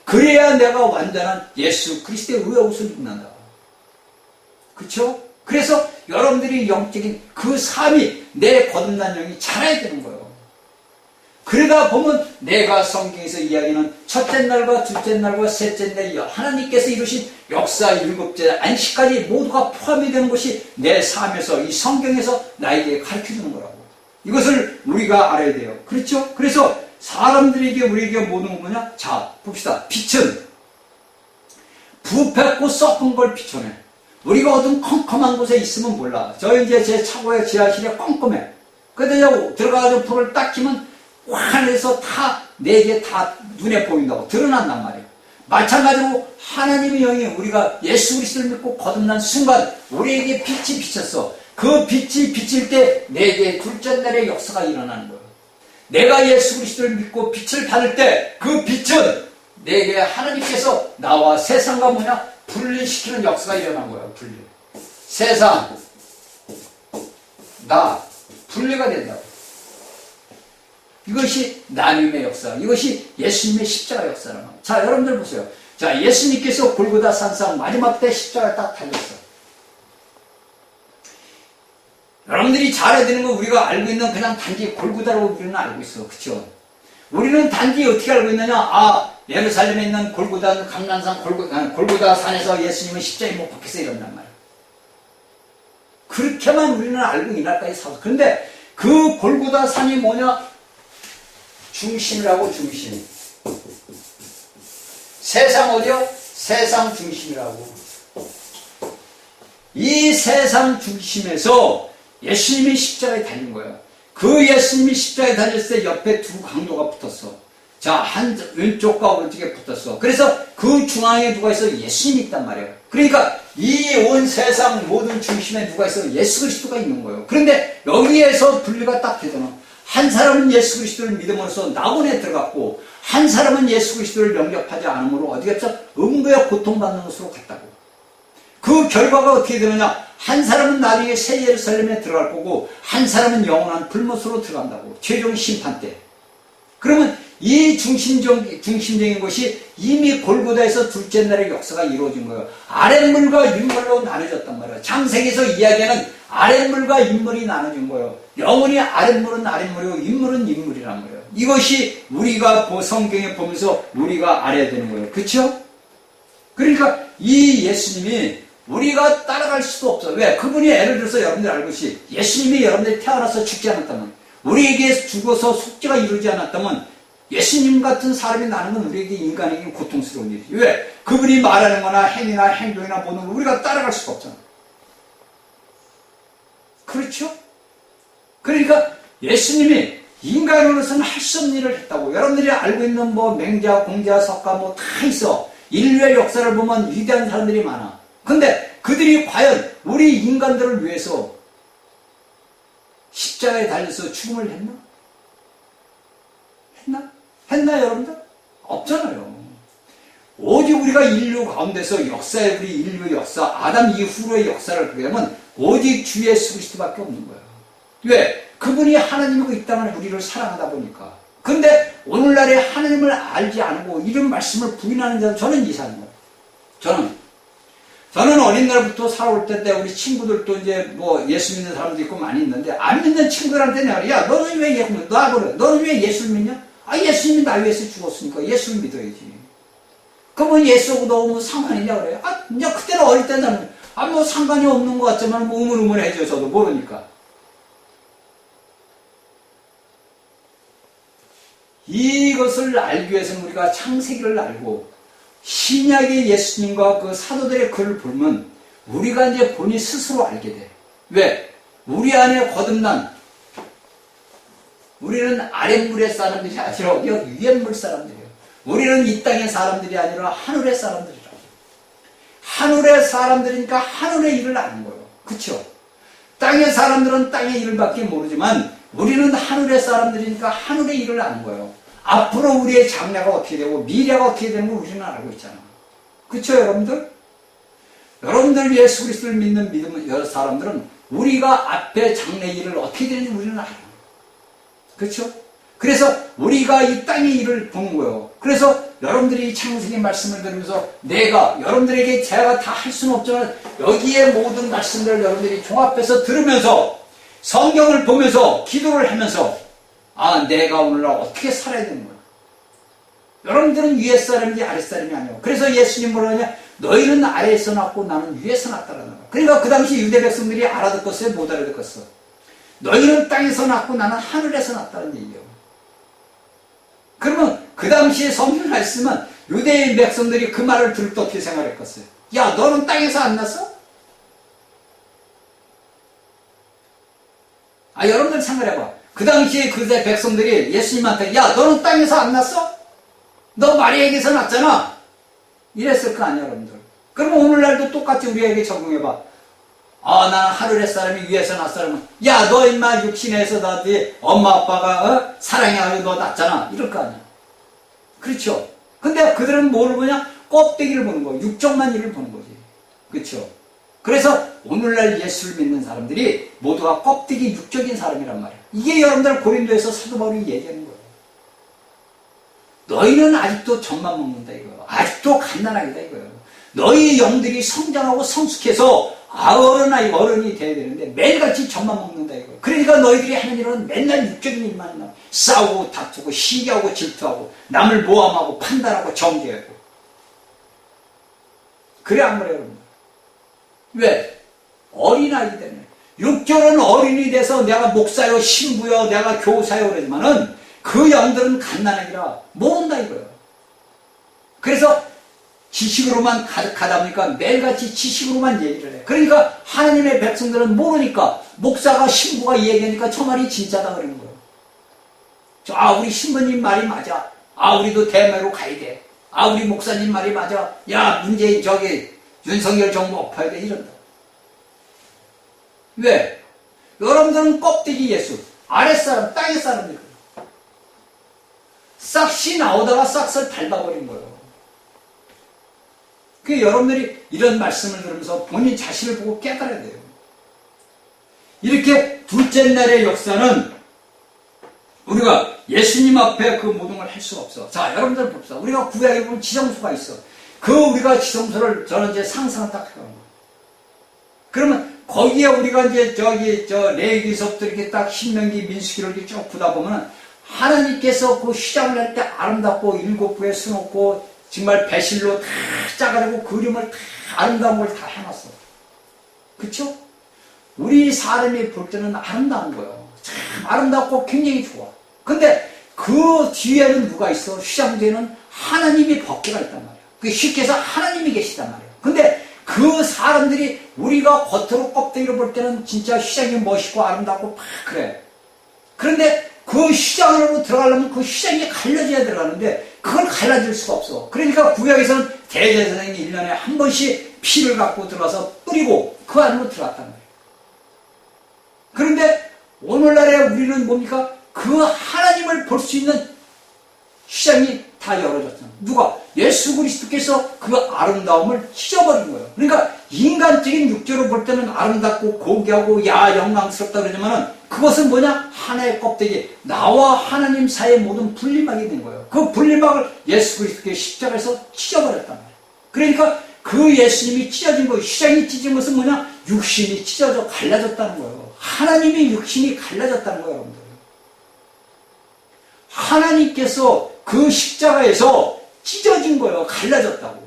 그래야 내가 완전한 예수 그리스도의 의의 옷을 입는다. 그쵸? 그래서 여러분들이 영적인 그 삶이, 내 거듭난 영이 자라야 되는 거예요. 그러다 보면 내가 성경에서 이야기하는 첫째 날과 둘째 날과 셋째 날이 하나님께서 이루신 역사 7째 안식까지 모두가 포함이 되는 것이 내 삶에서, 이 성경에서 나에게 가르쳐주는 거라고. 이것을 우리가 알아야 돼요. 그렇죠? 그래서 사람들에게, 우리에게 모든 건 뭐냐? 자, 봅시다. 빛은 부패고 썩은 걸 비춰내. 우리가 어떤 컴컴한 곳에 있으면 몰라. 저 이제 제 차고의 지하실에 컴컴해. 근데 들어가서 불을 딱 켜면 환해서 다, 내게 다 눈에 보인다고 드러난단 말이에요. 마찬가지로 하나님의 영이, 우리가 예수 그리스도를 믿고 거듭난 순간 우리에게 빛이 비쳤어. 그 빛이 비칠 때 내게 둘째 날의 역사가 일어나는 거예요. 내가 예수 그리스도를 믿고 빛을 받을 때 그 빛은 내게 하나님께서 나와 세상과 뭐냐? 분리시키는 역사가 일어난 거예요. 분리. 세상, 나, 분리가 된다고. 이것이 나눔의 역사, 이것이 예수님의 십자가 역사라는 거예요. 자, 여러분들 보세요. 자, 예수님께서 골고다 산상 마지막 때 십자가에 딱 달렸어. 여러분들이 잘 알아야 되는 건, 우리가 알고 있는 그냥 단지 골고다라고 우리는 알고 있어. 그쵸? 우리는 단지 어떻게 알고 있느냐? 예루살렘에 있는 골고다 감난산 골고다 산에서 예수님은 십자가에 못 박혀서 이런단 말이에요. 그렇게만 우리는 알고 이날까지 살았어. 그런데 그 골고다 산이 뭐냐? 중심이라고, 중심. 세상 어디요? 세상 중심이라고. 이 세상 중심에서 예수님이 십자가에 달린 거예요. 그 예수님이 십자가에 달렸을 때 옆에 두 강도가 붙었어. 자, 왼쪽과 오른쪽에 붙었어. 그래서 그 중앙에 누가 있어? 예수님이 있단 말이에요. 그러니까 이 온 세상 모든 중심에 누가 있어? 예수 그리스도가 있는 거예요. 그런데 여기에서 분리가 딱 되잖아. 한 사람은 예수 그리스도를 믿음으로써 낙원에 들어갔고, 한 사람은 예수 그리스도를 영접하지 않음으로 어디 갔죠? 음부에 고통받는 것으로 갔다고. 그 결과가 어떻게 되느냐? 한 사람은 나중에 새 예루살렘에 들어갈 거고, 한 사람은 영원한 불못으로 들어간다고. 최종 심판 때. 그러면 이 중심적인 것이 이미 골고다에서 둘째 날의 역사가 이루어진 거예요. 아랫물과 윗물로 나눠졌단 말이에요. 창세기에서 이야기하는 아랫물과 윗물이 나눠진 거예요. 영원히 아랫물은 아랫물이고 윗물은 윗물이란 거예요. 이것이 우리가 성경에 보면서 우리가 알아야 되는 거예요. 그렇죠? 그러니까 이 예수님이 우리가 따라갈 수도 없어요. 왜? 그분이 예를 들어서 여러분들 알것이 예수님이 여러분들이 태어나서 죽지 않았다면, 우리에게 죽어서 속죄가 이루어지지 않았다면 예수님 같은 사람이 나는 건 우리에게 인간에게 고통스러운 일이지. 왜? 그분이 말하는 거나 행위나 행동이나 보는 거 우리가 따라갈 수가 없잖아. 그렇죠? 그러니까 예수님이 인간으로서는 할 수 없는 일을 했다고. 여러분들이 알고 있는 맹자, 공자, 석가 다 있어. 인류의 역사를 보면 위대한 사람들이 많아. 근데 그들이 과연 우리 인간들을 위해서 십자가에 달려서 죽음을 했나? 했나 여러분들? 없잖아요. 오직 우리가 인류 가운데서 역사의 우리 인류의 역사, 아담 이후로의 역사를 보게 되면 오직 주 예수 그리스도밖에 없는 거예요. 왜? 그분이 하나님이고 이 땅을 우리를 사랑하다 보니까. 근데 오늘날에 하나님을 알지 않고 이런 말씀을 부인하는 자는 저는 이상한 거예요. 저는 어린 날부터 살아올 때 우리 친구들도 이제 예수 믿는 사람도 있고 많이 있는데, 안 믿는 친구들한테 내가, 야, 너는 왜 예수 믿냐? 너는 왜 예수를 믿냐? 아, 예수님이 날 위해서 죽었으니까 예수를 믿어야지. 그러면 예수하고 너 상관이냐 그래요? 아, 이제 그때는 어릴 때는 상관이 없는 것 같지만 우물우물해져. 저도 모르니까. 이것을 알기 위해서는 우리가 창세기를 알고 신약의 예수님과 그 사도들의 글을 보면 우리가 이제 본인 스스로 알게 돼. 왜? 우리 안에 거듭난, 우리는 아랫물의 사람들이 아니라 위에물 사람들이에요. 우리는 이 땅의 사람들이 아니라 하늘의 사람들이라고. 하늘의 사람들이니까 하늘의 일을 아는 거예요. 그쵸? 땅의 사람들은 땅의 일밖에 모르지만 우리는 하늘의 사람들이니까 하늘의 일을 아는 거예요. 앞으로 우리의 장래가 어떻게 되고 미래가 어떻게 되는 걸 우리는 알고 있잖아. 그쵸 여러분들? 여러분들 예수 그리스도를 믿는 사람들은 우리가 앞에 장래 일을 어떻게 되는지 우리는 알아요. 그렇죠? 그래서 우리가 이 땅의 일을 보는 거예요. 그래서 여러분들이 이 창세기 말씀을 들으면서 여러분들에게 제가 다 할 수는 없지만 여기에 모든 말씀들을 여러분들이 종합해서 들으면서 성경을 보면서 기도를 하면서 내가 오늘날 어떻게 살아야 되는 거야. 여러분들은 위에 사람인지 아래 사람이 아니에요. 그래서 예수님 뭐라 하냐? 너희는 아래에서 났고 나는 위에서 났다라는 거야. 그러니까 그 당시 유대 백성들이 알아듣겠어요? 못 알아듣겠어? 너희는 땅에서 났고 나는 하늘에서 났다는 얘기예요. 그러면 그 당시에 성경 말씀은 유대인 백성들이 그 말을 들을 때 어떻게 생각했겠어요? 야, 너는 땅에서 안 났어? 여러분들 생각해봐. 그 당시에 그대 백성들이 예수님한테, 야, 너는 땅에서 안 났어? 너 마리아에게서 났잖아. 이랬을 거 아니야, 여러분들. 그러면 오늘날도 똑같이 우리에게 적용해봐. 나는 하늘의 사람이 위에서 났으면, 야, 너 인마 육신에서 나한테 엄마 아빠가 사랑해가지고 너 낳잖아. 이럴 거 아니야. 그렇죠? 근데 그들은 뭘 보냐? 껍데기를 보는 거야. 육적만 일을 보는 거지. 그렇죠? 그래서 오늘날 예수를 믿는 사람들이 모두가 껍데기 육적인 사람이란 말이야. 이게 여러분들 고린도에서 사도 바울이 얘기하는 거예요. 너희는 아직도 젖만 먹는다 이거예요. 아직도 갓난아기다 이거예요. 너희 영들이 성장하고 성숙해서 어른이 돼야 되는데 매일같이 젖만 먹는다 이거. 그러니까 너희들이 하는 일은 맨날 육적인 일만 한다. 싸우고 다투고 시기하고 질투하고 남을 모함하고 판단하고 정죄하고. 그래 안 그래요 여러분? 왜? 어린아이 때문에. 육적은 어린이 돼서 내가 목사요 신부요 내가 교사요 그러지만은 그 영들은 갓난아기라 모른다 이거예요. 그래서 지식으로만 가득하다 보니까 매일같이 지식으로만 얘기를 해. 그러니까 하나님의 백성들은 모르니까 목사가 신부가 얘기하니까 저 말이 진짜다 그러는 거예요. 우리 신부님 말이 맞아. 우리도 대매로 가야 돼. 우리 목사님 말이 맞아. 야 문재인 윤석열 정부 엎어야 돼 이런다. 왜? 여러분들은 껍데기 예수 아랫사람 땅의 사람들 싹시 나오다가 싹을 밟아버린 거예요. 그 여러분들이 이런 말씀을 들으면서 본인 자신을 보고 깨달아야 돼요. 이렇게 둘째 날의 역사는 우리가 예수님 앞에 그 모든 걸 할 수가 없어. 자, 여러분들 봅시다. 우리가 구약에 보면 지성소가 있어. 우리가 지성소를 저는 이제 상상을 딱 해요. 그러면 거기에 우리가 이제 레위기서부터 이렇게 딱 신명기 민수기를 이렇게 쭉 보다 보면은 하나님께서 그 휘장을 할 때 아름답고 일곱 부에 수놓고 정말 배실로 다 짜가지고 그림을 다 아름다운 걸 다 해놨어. 그쵸? 우리 사람이 볼 때는 아름다운 거예요. 참 아름답고 굉장히 좋아. 근데 그 뒤에는 누가 있어? 휘장 뒤에는 하나님이 법궤가 있단 말이야. 그게 쉽게 해서 하나님이 계시단 말이야. 근데 그 사람들이 우리가 겉으로 껍데기로 볼 때는 진짜 휘장이 멋있고 아름답고 막 그래. 그런데 그 휘장으로 들어가려면 그 휘장이 갈라져야 들어가는데 그걸 갈라질 수가 없어. 그러니까 구약에서는 대제사장이 1년에 한 번씩 피를 갖고 들어가서 뿌리고 그 안으로 들어갔단 말이에요. 그런데 오늘날에 우리는 뭡니까? 그 하나님을 볼 수 있는 휘장이 다 열어졌잖아. 누가? 예수 그리스도께서 그 아름다움을 찢어버린 거예요. 그러니까 인간적인 육체로 볼 때는 아름답고 고귀하고 영광스럽다 그러지만은 그것은 뭐냐? 하나의 껍데기. 나와 하나님 사이의 모든 분리막이 된 거예요. 그 분리막을 예수 그리스도께서 십자가에서 찢어버렸단 말이에요. 그러니까 그 예수님이 찢어진 거예요. 휘장이 찢어진 것은 뭐냐? 육신이 찢어져 갈라졌다는 거예요. 하나님의 육신이 갈라졌다는 거예요, 여러분들. 하나님께서 그 십자가에서 찢어진 거예요. 갈라졌다고.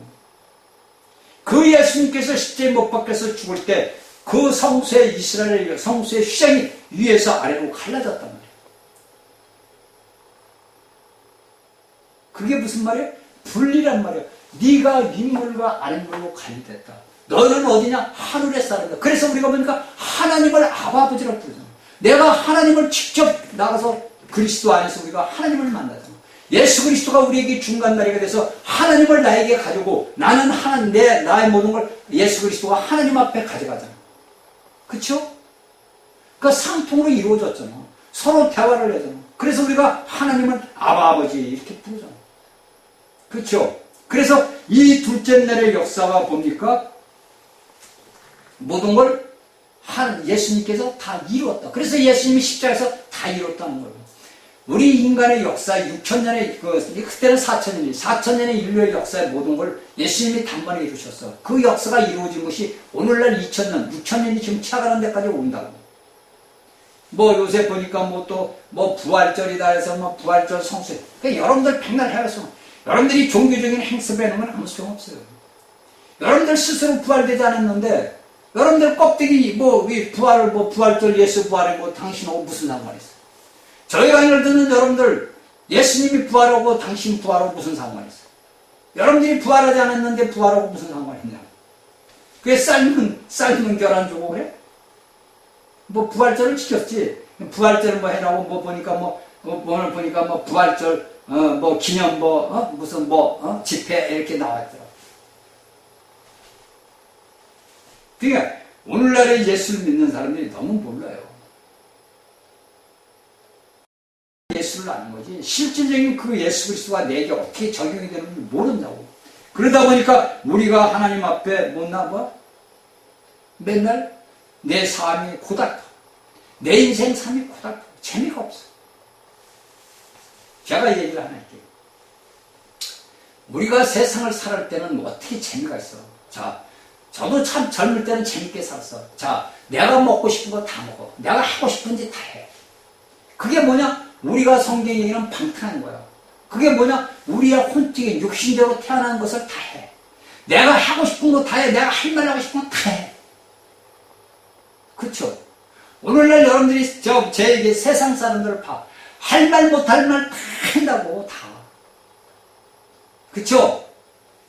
그 예수님께서 십자가에 못 박혀서 죽을 때 그 성소의 이스라엘 성소의 휘장이 위에서 아래로 갈라졌단 말이에요. 그게 무슨 말이에요? 분리란 말이에요. 네가 윗물과 아랫물로 갈리됐다. 너는 어디냐? 하늘의 사람이다. 그래서 우리가 보니까 하나님을 아버지라고 부르잖아요. 내가 하나님을 직접 나가서 그리스도 안에서 우리가 하나님을 만나잖아요. 예수 그리스도가 우리에게 중간다리가 돼서 하나님을 나에게 가지고 나는 나의 모든 걸 예수 그리스도가 하나님 앞에 가져가잖아요. 그쵸? 그러니까 상통으로 이루어졌잖아. 서로 대화를 하잖아. 그래서 우리가 하나님을 아버지 이렇게 부르잖아. 그쵸? 그래서 이 둘째 날의 역사가 뭡니까? 모든 걸 예수님께서 다 이루었다. 그래서 예수님이 십자가에서 다 이뤘다는 거예요. 우리 인간의 역사 6천년의 그때는 4천년이 4천년의 인류의 역사의 모든 걸 예수님이 단번에 이루셨어. 그 역사가 이루어진 것이 오늘날 2000년, 6천년이 지금 차가는 데까지 온다고. 요새 보니까 부활절이다 해서 부활절 성수. 그러니까 여러분들 백날 해서 여러분들이 종교적인 행습을 하는 건 아무 소용 없어요. 여러분들 스스로 부활되지 않았는데 여러분들 껍데기 부활절 예수 부활에 당신하고 무슨 상관이 있어? 저희 강의를 듣는 여러분들 예수님이 부활하고 당신 부활하고 무슨 상관이 있어? 여러분들이 부활하지 않았는데 부활하고 무슨 상관이 있냐? 그게 삶은 계란 주고 그래? 부활절을 지켰지. 부활절을 해라고 보니까 오늘 보니까 부활절 기념 무슨 집회 이렇게 나왔더라. 그러니까 오늘날의 예수를 믿는 사람들이 너무 몰라요. 예수를 아는 거지 실질적인 그 예수 그리스도가 내게 어떻게 적용이 되는지 모른다고. 그러다 보니까 우리가 하나님 앞에 맨날 내 삶이 고달파. 내 인생 삶이 고달파. 재미가 없어. 제가 얘기를 하나 할게요. 우리가 세상을 살할 때는 어떻게 재미가 있어? 자, 저도 참 젊을 때는 재밌게 살았어. 자, 내가 먹고 싶은 거 다 먹어. 내가 하고 싶은 짓 다 해. 그게 뭐냐? 우리가 성경에 얘기하는 방탕한 거야. 그게 뭐냐? 우리의 혼적인 육신대로 태어난 것을 다 해. 내가 하고 싶은 거 다 해. 내가 할 말 하고 싶은 거 다 해. 그쵸? 오늘날 여러분들이 제 세상 사람들을 봐. 할 말 못할 말 다 한다고, 다. 그쵸?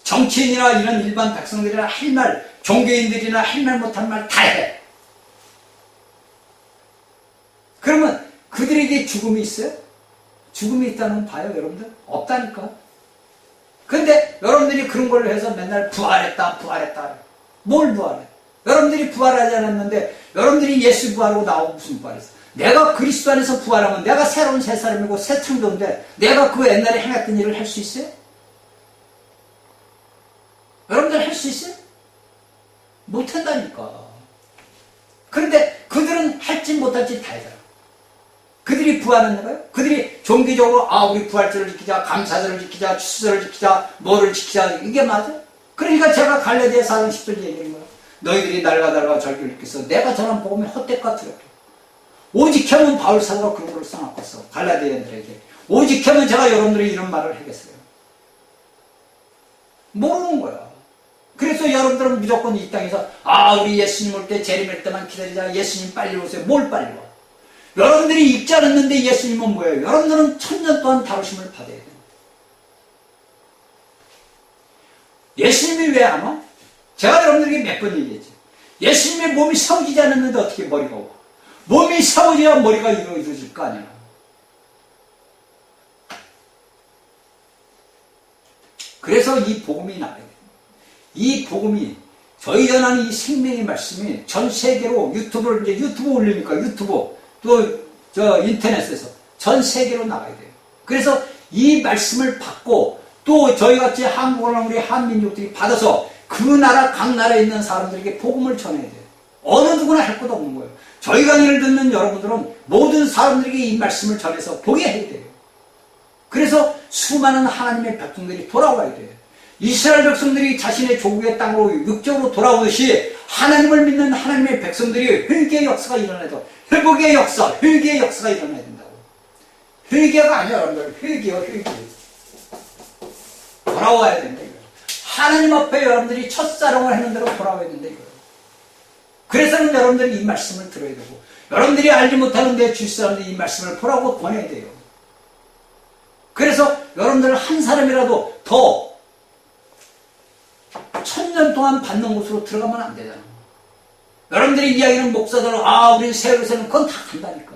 정치인이나 이런 일반 백성들이나 할 말, 종교인들이나 할 말 못할 말 다 해. 그러면 그들에게 죽음이 있어요? 죽음이 있다는 거 봐요, 여러분들? 없다니까. 근데 여러분들이 그런 걸 해서 맨날 부활했다, 부활했다. 뭘 부활해? 여러분들이 부활하지 않았는데 여러분들이 예수 부활하고 나하고 무슨 부활했어? 내가 그리스도 안에서 부활하면 내가 새로운 새 사람이고 새 창조인데 내가 그 옛날에 행했던 일을 할 수 있어요? 여러분들 할 수 있어요? 못한다니까. 그런데 그들은 할지 못할지 다 해요. 그들이 부활하는 거예요? 그들이 종교적으로 우리 부활절을 지키자, 감사절을 지키자, 추수절을 지키자, 뭐를 지키자, 이게 맞아? 그러니까 제가 갈라디아 4장 10절 얘기하는 거예요. 너희들이 날과 달과 절기를 지켜서 내가 전한 복음이 헛되까 두렵게. 오직 하면 바울 사도가 그런 걸 써놨고 써. 갈라디아인들에게. 오직 하면 제가 여러분들이 이런 말을 하겠어요. 모르는 거야. 그래서 여러분들은 무조건 이 땅에서 우리 예수님 올 때 재림할 때만 기다리자. 예수님 빨리 오세요. 뭘 빨리 와? 여러분들이 읽지 않았는데 예수님은 뭐예요? 여러분들은 1000년 동안 다루심을 받아야 돼요. 예수님이 왜 안 와? 제가 여러분들에게 몇 번 얘기했죠. 예수님의 몸이 세워지지 않았는데 어떻게 머리가 오고? 몸이 세워져야 머리가 이루어질 거 아니야. 그래서 이 복음이 나와야 돼요. 이 복음이 저희 전하는 이 생명의 말씀이 전 세계로 유튜브 올리니까 유튜브 또 인터넷에서 전 세계로 나가야 돼요. 그래서 이 말씀을 받고 또 저희같이 한국어랑 우리 한민족들이 받아서 그 나라 각 나라에 있는 사람들에게 복음을 전해야 돼요. 어느 누구나 할 것 없는 거예요. 저희 강의를 듣는 여러분들은 모든 사람들에게 이 말씀을 전해서 보게 해야 돼요. 그래서 수많은 하나님의 백성들이 돌아와야 돼요. 이스라엘 백성들이 자신의 조국의 땅으로 육적으로 돌아오듯이 하나님을 믿는 하나님의 백성들이 회개의 역사가 일어나도 회복의 역사, 회개의 역사가 일어나야 된다고. 회개가 아니야, 여러분들. 회개요, 회개. 돌아와야 된다, 이거예요. 하나님 앞에 여러분들이 첫사랑을 했는 대로 돌아와야 된다, 이거예요. 그래서는 여러분들이 이 말씀을 들어야 되고, 여러분들이 알지 못하는데 주위 사람들이 이 말씀을 보라고 권해야 돼요. 그래서 여러분들 한 사람이라도 더 1000년 동안 받는 곳으로 들어가면 안 되잖아. 여러분들이 이야기하는 목사들은 우리는 세월세는 그건 다 간다니까.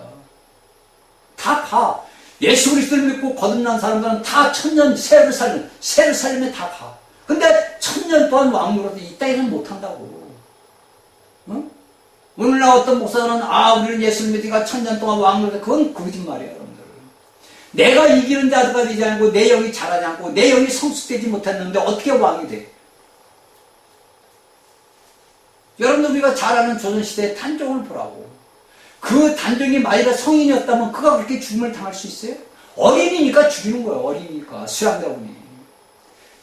다 가. 예수 그리스도를 믿고 거듭난 사람들은 다 1000년 새를 살면 다 가. 근데 1000년 동안 왕노릇도 이 땅에는 못한다고. 응? 오늘날 어떤 목사들은 우리는 예수를 믿으니까 1000년 동안 왕노릇, 그건 거짓말이에요, 여러분들. 내가 이기는 자가 되지 않고 내 영이 자라지 않고 내 영이 성숙되지 못했는데 어떻게 왕이 돼? 여러분들 우리가 잘 아는 조선시대의 단종을 보라고. 그 단종이 만일에 성인이었다면 그가 그렇게 죽음을 당할 수 있어요? 어린이니까 죽이는 거예요. 어린이니까 수양대원이.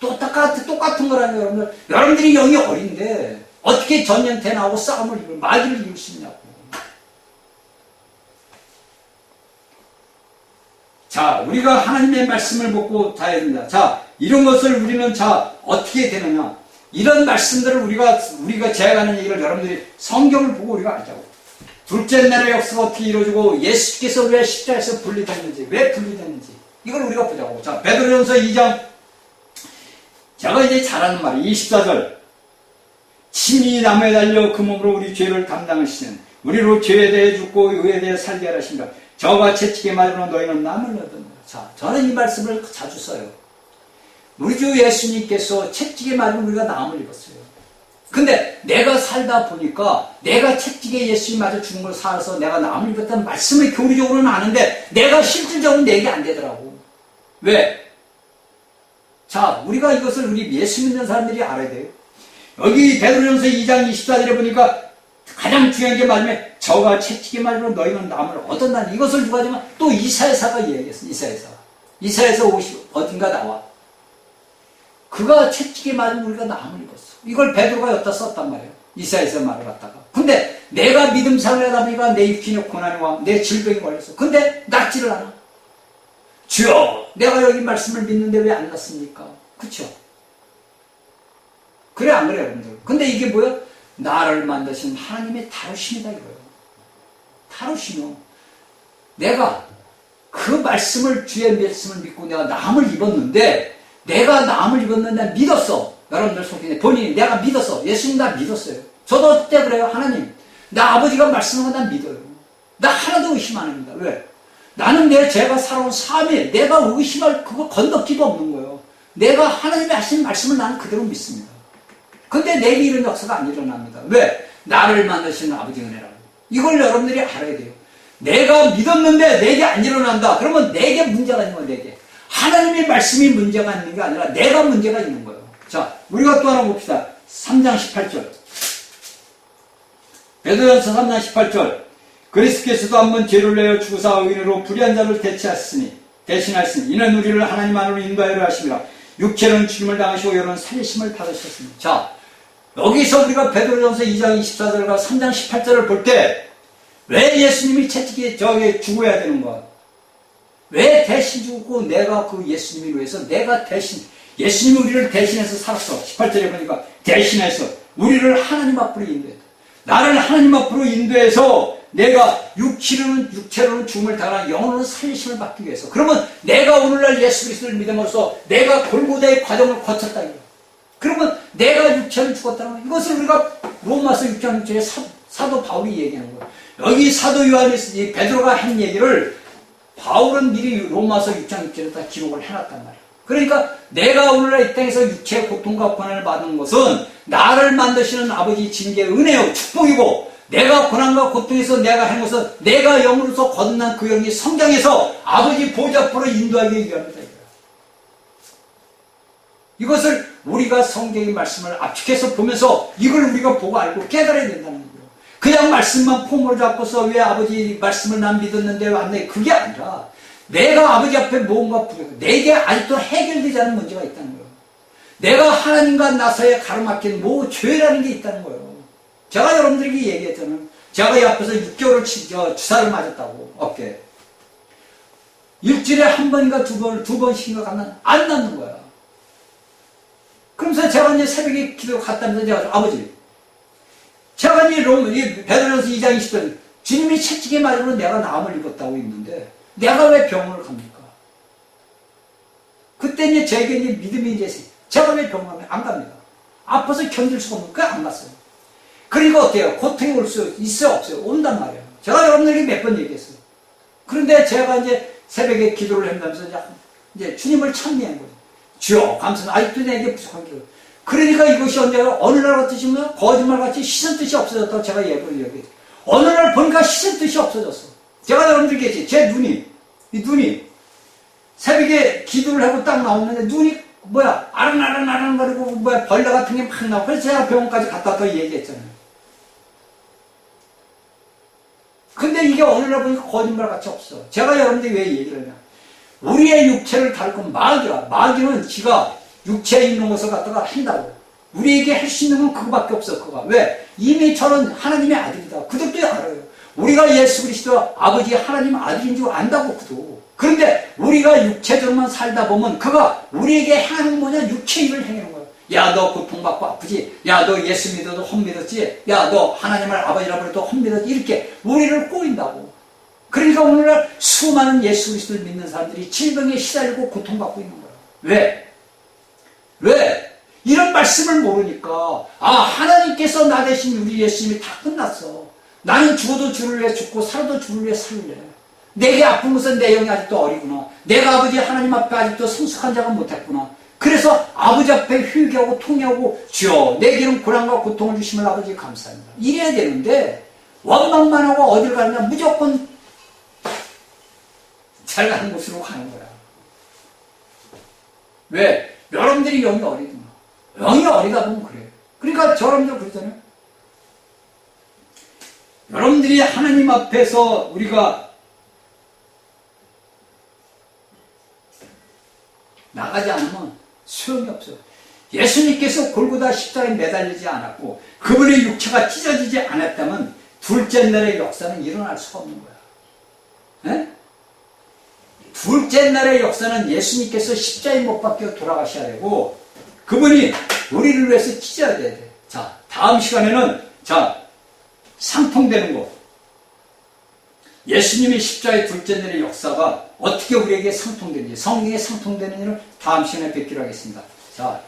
똑같은 거라면 여러분들. 여러분들이 영이 어린데 어떻게 전쟁터에 나오고 싸움을 이루고 마귀를 이길 수 있냐고. 자, 우리가 하나님의 말씀을 먹고 자야 된다. 자, 이런 것을 우리는 어떻게 되느냐. 이런 말씀들을 우리가 제가 하는 얘기를 여러분들이 성경을 보고 우리가 알자고. 둘째 날의 역사가 어떻게 이루어지고 예수께서 왜 십자가에서 분리됐는지, 왜 분리됐는지 이걸 우리가 보자고. 자, 베드로전서 2장 제가 이제 잘하는 말이 24절. 친히 나무에 달려 그 몸으로 우리 죄를 담당하시는 우리로 죄에 대해 죽고 의에 대해 살게 하신다. 저가 채찍에 맞으면 너희는 남을 얻는다. 자, 저는 이 말씀을 자주 써요. 우리 주 예수님께서 채찍에 맞으면 우리가 남을 입었어요. 근데 내가 살다 보니까 내가 채찍에 예수님 맞아 죽은 걸 살아서 내가 남을 입었다는 말씀을 교리적으로는 아는데 내가 실질적으로 내게 안 되더라고. 왜? 자, 우리가 이것을 우리 예수 믿는 사람들이 알아야 돼요. 여기 베드로전서 2장 24절에 보니까 가장 중요한 게 맞으면 저가 채찍에 맞으면 너희는 남을 얻었다는 이것을 누가 하지만 또 이사야서가 이야기했어. 이사야서 50 어딘가 나와. 그가 채찍에 맞으면 우리가 남을 입었어. 이걸 베드로가 여기다 썼단 말이에요. 이사야서 말을 갖다가. 근데 내가 믿음 생활을 하다 보니까 내 육신의 고난이 와, 내 질병이 걸렸어. 근데 낫지를 않아. 주여, 내가 여기 말씀을 믿는데 왜 안 낫습니까? 그쵸? 그래, 안 그래요, 여러분들? 근데 이게 뭐야? 나를 만드신 하나님의 다루심이다, 이거예요. 다루심이요. 내가 그 말씀을, 주의 말씀을 믿고 내가 나음을 입었는데, 내가 나음을 입었는데 믿었어. 여러분들 속에 본인이 내가 믿었어. 예수님 나 믿었어요. 저도 그때 그래요. 하나님, 나 아버지가 말씀한 거 난 믿어요. 나 하나도 의심 안 합니다. 왜? 나는 내 죄가 살아온 삶에 내가 의심할 그거 건덕지도 없는 거예요. 내가 하나님이 하신 말씀을 나는 그대로 믿습니다. 근데 내게 이런 역사가 안 일어납니다. 왜? 나를 만드시는 아버지 은혜라고. 이걸 여러분들이 알아야 돼요. 내가 믿었는데 내게 안 일어난다. 그러면 내게 문제가 있는 거예요. 내게. 하나님의 말씀이 문제가 있는 게 아니라 내가 문제가 있는 거예요. 자, 우리가 또 하나 봅시다. 3장 18절. 베드로전서 3장 18절. 그리스도께서도 한번 죄를 내어 죽으사 의인으로 불의한 자를 대신하였으니 이는 우리를 하나님 안으로 인도하여 하심이라. 육체는 죽임을 당하시고 영은 살리심을 받으셨습니다. 자, 여기서 우리가 베드로전서 2장 24절과 3장 18절을 볼 때 왜 예수님이 채찍에 저기 죽어야 되는 거야? 왜 대신 죽고 내가 그 예수님을 위해서 내가 대신 예수님이 우리를 대신해서 살았어. 18절에 보니까 대신해서 우리를 하나님 앞으로 인도했다. 나를 하나님 앞으로 인도해서 내가 육체로는 죽음을 당하나 영으로는 살리심을 받기 위해서. 그러면 내가 오늘날 예수 그리스도를 믿음으로써 내가 골고다의 과정을 거쳤다. 그러면 내가 육체는 죽었다는 거예요. 이것을 우리가 로마서 6장 6절에 사도 바울이 얘기하는 거예요. 여기 사도 요한이 베드로가 한 얘기를 바울은 미리 로마서 6장 6절에 다 기록을 해놨단 말이에요. 그러니까 내가 오늘날 이 땅에서 육체의 고통과 고난을 받는 것은 나를 만드시는 아버지 징계의 은혜요 축복이고, 내가 고난과 고통에서 내가 한 것은 내가 영으로서 거듭난 그 영이 성장해서 아버지 보좌 앞으로 인도하기 위함이다. 이것을 우리가 성경의 말씀을 압축해서 보면서 이걸 우리가 보고 알고 깨달아야 된다는 거예요. 그냥 말씀만 폼으로 잡고서 왜 아버지 말씀을 난 믿었는데 왜 안 돼? 그게 아니라 내가 아버지 앞에 뭔가 부족해. 내게 아직도 해결되지 않은 문제가 있다는 거예요. 내가 하나님과 나서의 가로막힌 뭐 죄라는 게 있다는 거예요. 제가 여러분들에게 얘기했잖아요. 제가 이 앞에서 6개월을 주사를 맞았다고, 어깨에. 일주일에 한 번인가 두 번씩인가 가면 안 낫는 거야. 그러면서 제가 이제 새벽에 기도 갔다면서 제가 아버지, 제가 이제 베드로전서 2장 20절 주님이 채찍에 맞으면 내가 나음을 입었다고 있는데 내가 왜 병원을 갑니까? 그때 이제 제게 이제 믿음이 이제 제가 왜 병원을 안 갑니다. 아파서 견딜 수가 없는 거야. 안 갔어요. 그러니까 어때요? 고통이 올 수 있어요? 없어요? 온단 말이에요. 제가 여러분들에게 몇 번 얘기했어요. 그런데 제가 이제 새벽에 기도를 한다면서 이제 주님을 찬미한 거예요. 주여, 감사합니다. 아직도 내게 부족한 게. 그러니까 이것이 언제가 어느 날 같이 뭐 거짓말같이 씻은 뜻이 없어졌다고 제가 얘기했어요. 어느 날 보니까 씻은 뜻이 없어졌어. 제가 여러분들에게 했지. 제 눈이, 이 눈이 새벽에 기도를 하고 딱 나오는데 눈이 뭐야, 아른아른거리고 뭐야, 벌레 같은 게 막 나오고. 그래서 제가 병원까지 갔다 왔다고 얘기했잖아요. 근데 이게 어느 날 보니까 거짓말같이 없어. 제가 여러분들이 왜 얘기를 하냐. 우리의 육체를 다룰 건 마귀야. 마귀는 지가 육체에 있는 것을 갖다가 한다고. 우리에게 할 수 있는 건 그거밖에 없어. 그거. 왜? 이미 저는 하나님의 아들이다. 그들도 알아요. 우리가 예수 그리스도 아버지 하나님 아들인 줄 안다고. 그도. 그런데 우리가 육체적으로만 살다 보면 그가 우리에게 행하는 뭐냐? 육체 일을 행하는 거야. 야, 너 고통받고 아프지? 야, 너 예수 믿어도 헛믿었지? 야, 너 하나님을 아버지라고 해도 헛믿었지? 이렇게 우리를 꼬인다고. 그러니까 오늘날 수많은 예수 그리스도를 믿는 사람들이 질병에 시달리고 고통받고 있는 거야. 왜? 왜? 이런 말씀을 모르니까, 아, 하나님께서 나 대신 우리 예수님이 다 끝났어. 나는 죽어도 주를 위해 죽고 살아도 주를 위해 살래. 내게 아픈 것은 내 영이 아직도 어리구나. 내가 아버지 하나님 앞에 아직도 성숙한 자가 못했구나. 그래서 아버지 앞에 회개하고 통회하고, 주여, 내게는 고난과 고통을 주시면 아버지 감사합니다. 이래야 되는데 원망만 하고 어딜 가느냐, 무조건 잘 가는 곳으로 가는 거야. 왜? 여러분들이 영이 어리구나. 영이 어리다 보면 그래요. 그러니까 여러분들 그러잖아요. 여러분들이 하나님 앞에서 우리가 나가지 않으면 소용이 없어요. 예수님께서 골고다 십자가에 매달리지 않았고 그분의 육체가 찢어지지 않았다면 둘째 날의 역사는 일어날 수가 없는 거야. 에? 둘째 날의 역사는 예수님께서 십자가에 못 박혀 돌아가셔야 되고 그분이 우리를 위해서 찢어야 돼. 자, 다음 시간에는 자, 상통되는 거. 예수님의 십자가의 둘째 날의 역사가 어떻게 우리에게 상통되는지, 성경에 상통되는 일을 다음 시간에 뵙기로 하겠습니다. 자,